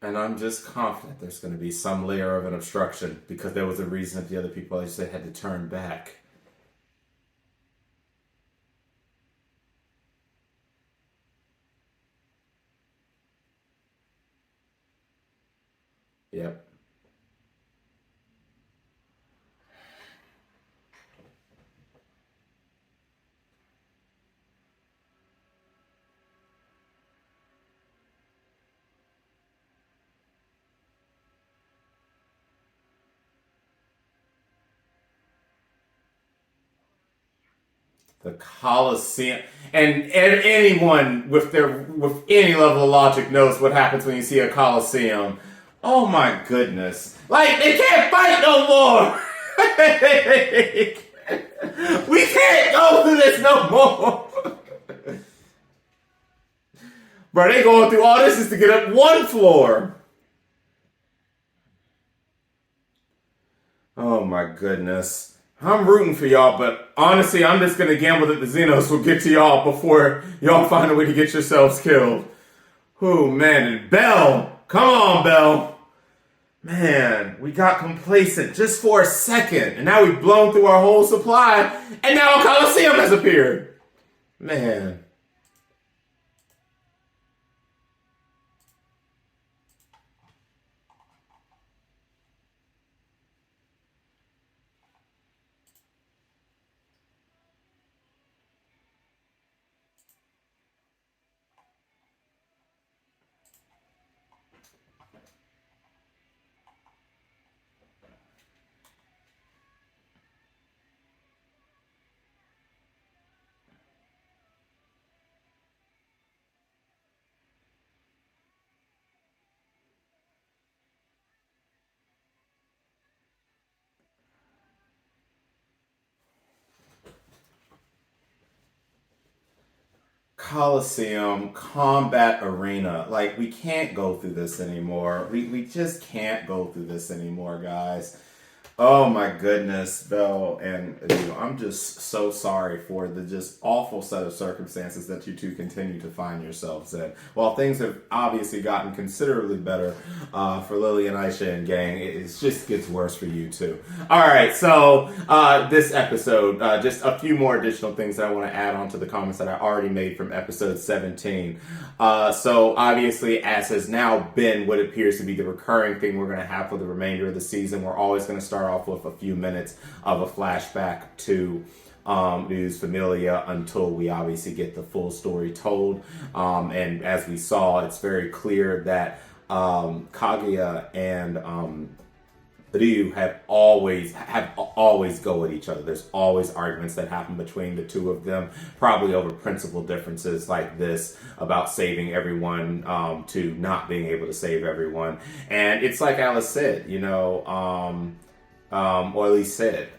And I'm just confident there's going to be some layer of an obstruction because there was a reason that the other people, I said, had to turn back. Yep. The Colosseum. And anyone with any level of logic knows what happens when you see a Colosseum. Oh my goodness. Like, they can't fight no more! We can't go through this no more! Bro, they going through all this just to get up one floor. Oh my goodness. I'm rooting for y'all, but honestly, I'm just gonna gamble that the Xenos will get to y'all before y'all find a way to get yourselves killed. Oh man, and Bell! Come on, Bell! Man, we got complacent just for a second, and now we've blown through our whole supply, and now a Colosseum has appeared! Man. Coliseum, combat arena. Like, we can't go through this anymore. We just can't go through this anymore, guys. Oh my goodness, Belle and Adu, I'm just so sorry for the just awful set of circumstances that you two continue to find yourselves in. While things have obviously gotten considerably better for Lily and Aisha and gang, it just gets worse for you too. Alright, so this episode, just a few more additional things that I want to add on to the comments that I already made from episode 17. So obviously, as has now been what appears to be the recurring thing we're going to have for the remainder of the season, we're always going to start off with a few minutes of a flashback to Ryu's Familia until we obviously get the full story told. And as we saw, it's very clear that Kaguya and Ryu have always go at each other. There's always arguments that happen between the two of them, probably over principal differences like this about saving everyone to not being able to save everyone. And it's like Alice said, or at least said,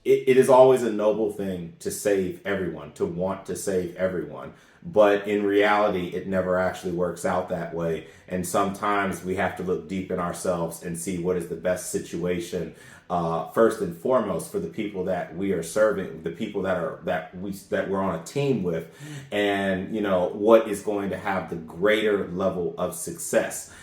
it is always a noble thing to save everyone, to want to save everyone. But in reality, it never actually works out that way. And sometimes we have to look deep in ourselves and see what is the best situation, first and foremost, for the people that we are serving, the people that we're on a team with, and what is going to have the greater level of success.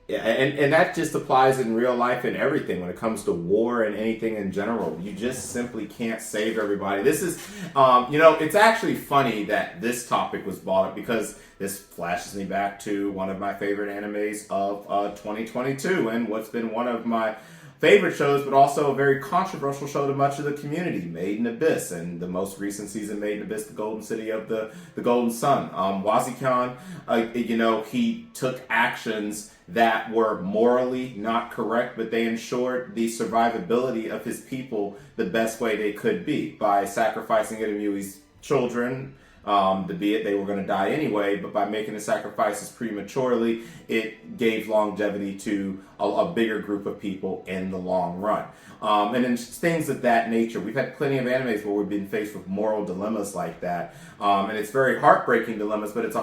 And that just applies in real life and everything when it comes to war and anything in general. You just simply can't save everybody. This is, it's actually funny that this topic was brought up because this flashes me back to one of my favorite animes of 2022 and what's been one of my favorite shows, but also a very controversial show to much of the community, Made in Abyss, and the most recent season, Made in Abyss, the Golden City of the Golden Sun. Wazikan, he took actions that were morally not correct, but they ensured the survivability of his people the best way they could be by sacrificing Itamui's children. Be it they were going to die anyway, but by making the sacrifices prematurely, it gave longevity to a bigger group of people in the long run. And then things of that nature. We've had plenty of animes where we've been faced with moral dilemmas like that. And it's very heartbreaking dilemmas, but it's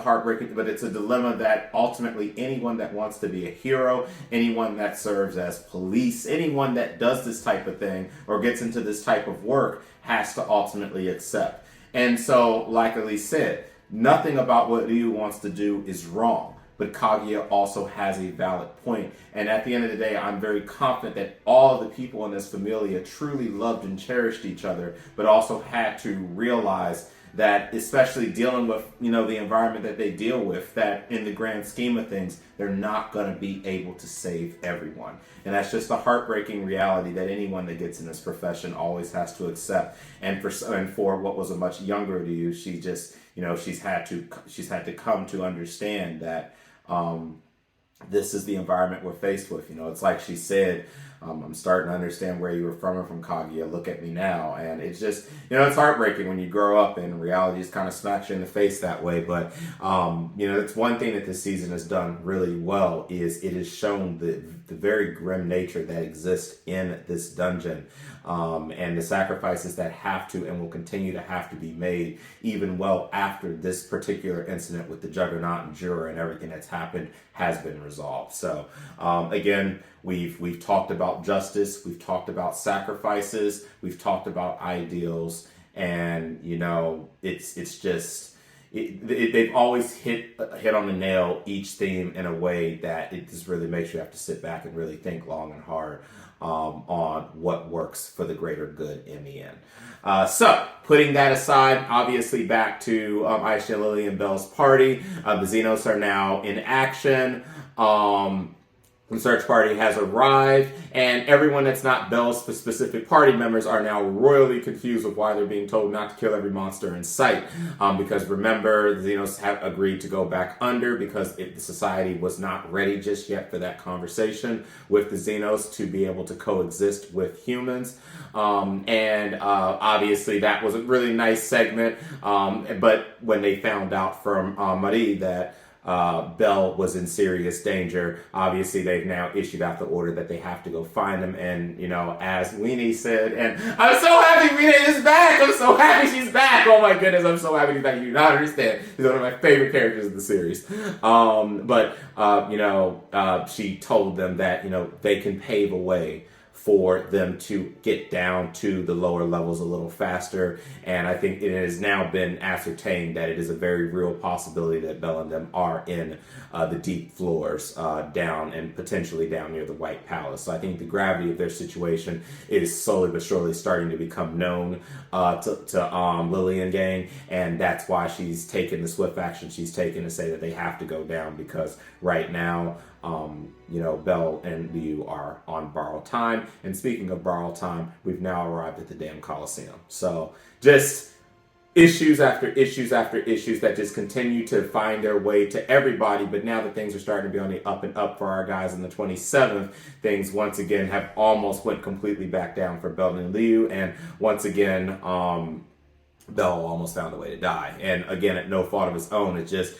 a dilemma that ultimately anyone that wants to be a hero, anyone that serves as police, anyone that does this type of thing or gets into this type of work has to ultimately accept. And so, like Elise said, nothing about what Ryu wants to do is wrong. But Kaguya also has a valid point. And at the end of the day, I'm very confident that all of the people in this familia truly loved and cherished each other, but also had to realize that, especially dealing with, the environment that they deal with, that in the grand scheme of things, they're not going to be able to save everyone. And that's just a heartbreaking reality that anyone that gets in this profession always has to accept. And for what was a much younger Ryu, she just, she's had to come to understand that this is the environment we're faced with. It's like she said, I'm starting to understand where you were from Kaguya. Look at me now. And it's just, it's heartbreaking when you grow up and reality just kind of smacks you in the face that way. But, it's one thing that this season has done really well is it has shown the very grim nature that exists in this dungeon. And the sacrifices that have to and will continue to have to be made even well after this particular incident with the Juggernaut and Jura and everything that's happened has been resolved. So again, we've talked about justice, we've talked about sacrifices, we've talked about ideals, and it's just they've always hit on the nail each theme in a way that it just really makes you have to sit back and really think long and hard on what works for the greater good in the end. So, putting that aside, obviously back to Aisha, Lily, and Belle's party. The Xenos are now in action. The search party has arrived, and everyone that's not Belle's specific party members are now royally confused with why they're being told not to kill every monster in sight. Because remember, the Xenos have agreed to go back under because the society was not ready just yet for that conversation with the Xenos to be able to coexist with humans. And obviously that was a really nice segment. But when they found out from Marie that Belle was in serious danger, obviously they've now issued out the order that they have to go find him. And as Weenie said, and I'm so happy Weenie is back, I'm so happy she's back, oh my goodness, I'm so happy that you do not understand. He's one of my favorite characters in the series. She told them that they can pave a way for them to get down to the lower levels a little faster. And I think it has now been ascertained that it is a very real possibility that Belle and them are in the deep floors down and potentially down near the White Palace. So I think the gravity of their situation is slowly but surely starting to become known to Lily and gang. And that's why she's taken the swift action she's taken to say that they have to go down, because right now, Belle and Liu are on borrowed time. And speaking of borrowed time, we've now arrived at the damn Coliseum. So just issues after issues after issues that just continue to find their way to everybody. But now that things are starting to be on the up and up for our guys on the 27th, things once again have almost went completely back down for Belle and Liu. And once again, Belle almost found a way to die. And again, at no fault of his own, it just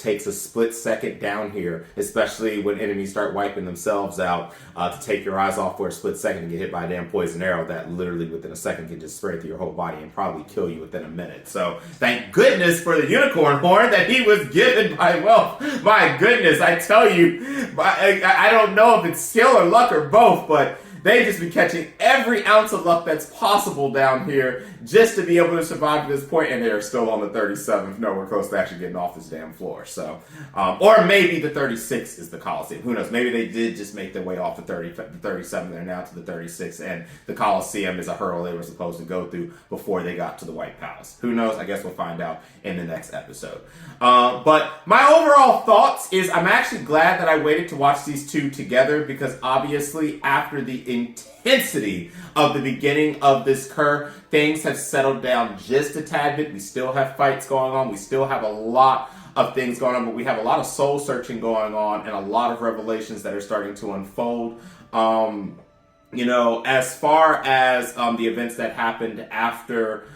takes a split second down here, especially when enemies start wiping themselves out, to take your eyes off for a split second and get hit by a damn poison arrow that literally within a second can just spray through your whole body and probably kill you within a minute. So thank goodness for the unicorn horn that he was given by Wealth. My goodness, I tell you, I don't know if it's skill or luck or both, but they just be catching every ounce of luck that's possible down here just to be able to survive to this point, and they're still on the 37th, nowhere close to actually getting off this damn floor. So, or maybe the 36 is the Coliseum. Who knows? Maybe they did just make their way off the 37. They're now to the 36, and the Coliseum is a hurdle they were supposed to go through before they got to the White Palace. Who knows? I guess we'll find out in the next episode. But my overall thoughts is I'm actually glad that I waited to watch these two together, because obviously after the intensity of the beginning of this Cour, things have settled down just a tad bit. We still have fights going on. We still have a lot of things going on, but we have a lot of soul searching going on and a lot of revelations that are starting to unfold. As far as the events that happened after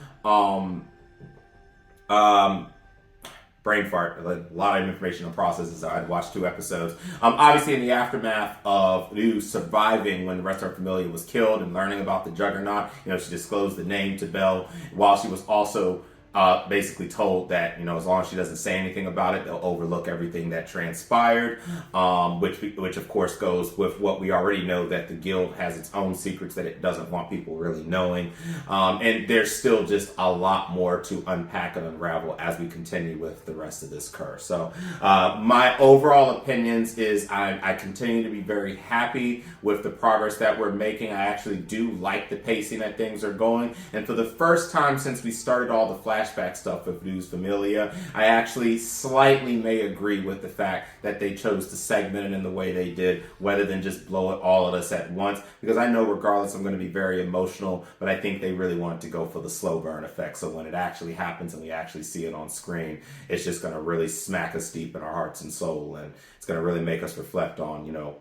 brain fart, a lot of information and processes. I had watched 2 episodes. Obviously, in the aftermath of Liu surviving when the rest of her familia was killed and learning about the Juggernaut, she disclosed the name to Belle, while she was also basically told that, as long as she doesn't say anything about it, they'll overlook everything that transpired, which of course goes with what we already know, that the guild has its own secrets that it doesn't want people really knowing. And there's still just a lot more to unpack and unravel as we continue with the rest of this Cour. So my overall opinions is I continue to be very happy with the progress that we're making. I actually do like the pacing that things are going. And for the first time since we started all the flash flashback stuff with News Familia. I actually slightly may agree with the fact that they chose to segment it in the way they did, rather than just blow it all at us at once, because I know regardless I'm going to be very emotional, but I think they really wanted to go for the slow burn effect. So when it actually happens and we actually see it on screen, it's just going to really smack us deep in our hearts and soul, and it's going to really make us reflect on,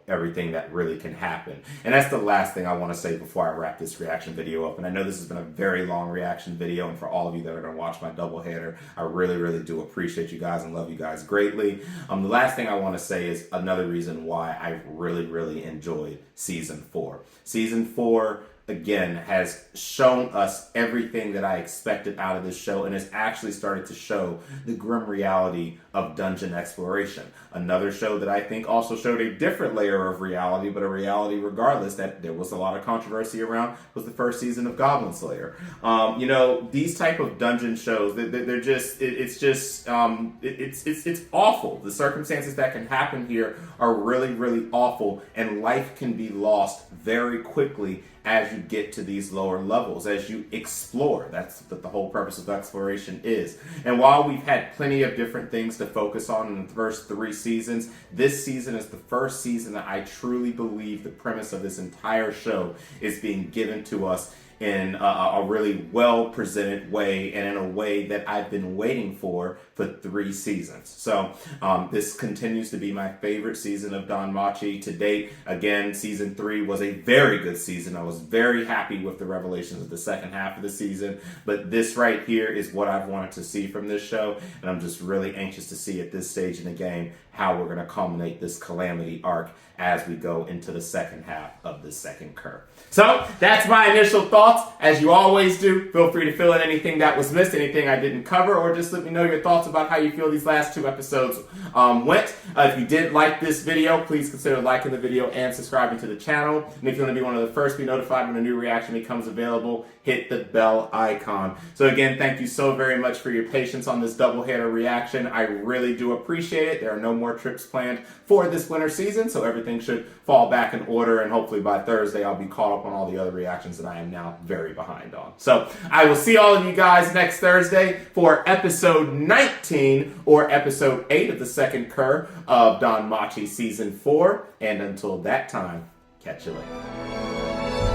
everything that really can happen. And that's the last thing I want to say before I wrap this reaction video up. And I know this has been a very long reaction video, and for all of you that are going to watch my doubleheader, I really, really do appreciate you guys and love you guys greatly. The last thing I want to say is another reason why I really, really enjoyed Season 4. Season 4, again, has shown us everything that I expected out of this show, and has actually started to show the grim reality of dungeon exploration. Another show that I think also showed a different layer of reality, but a reality regardless that there was a lot of controversy around, was the first season of Goblin Slayer. These type of dungeon shows, they're just, it's awful. The circumstances that can happen here are really, really awful, and life can be lost very quickly as you get to these lower levels, as you explore. That's what the whole purpose of exploration is. And while we've had plenty of different things to focus on in the first 3 seasons, this season is the first season that I truly believe the premise of this entire show is being given to us in a really well-presented way, and in a way that I've been waiting for 3 seasons. So this continues to be my favorite season of DanMachi to date. Again, Season 3 was a very good season. I was very happy with the revelations of the second half of the season, but this right here is what I've wanted to see from this show, and I'm just really anxious to see at this stage in the game how we're going to culminate this Calamity arc as we go into the second half of the second Cour. So that's my initial thoughts. As you always do, feel free to fill in anything that was missed, anything I didn't cover, or just let me know your thoughts about how you feel these last 2 episodes went. If you did like this video, please consider liking the video and subscribing to the channel. And if you want to be one of the first to be notified when a new reaction becomes available, hit the bell icon. So again, thank you so very much for your patience on this doubleheader reaction. I really do appreciate it. There are no more trips planned for this winter season, so everything should fall back in order, and hopefully by Thursday I'll be caught up on all the other reactions that I am now very behind on. So I will see all of you guys next Thursday for episode 19, or episode 8 of the second Cour of DanMachi Season 4. And until that time, catch you later.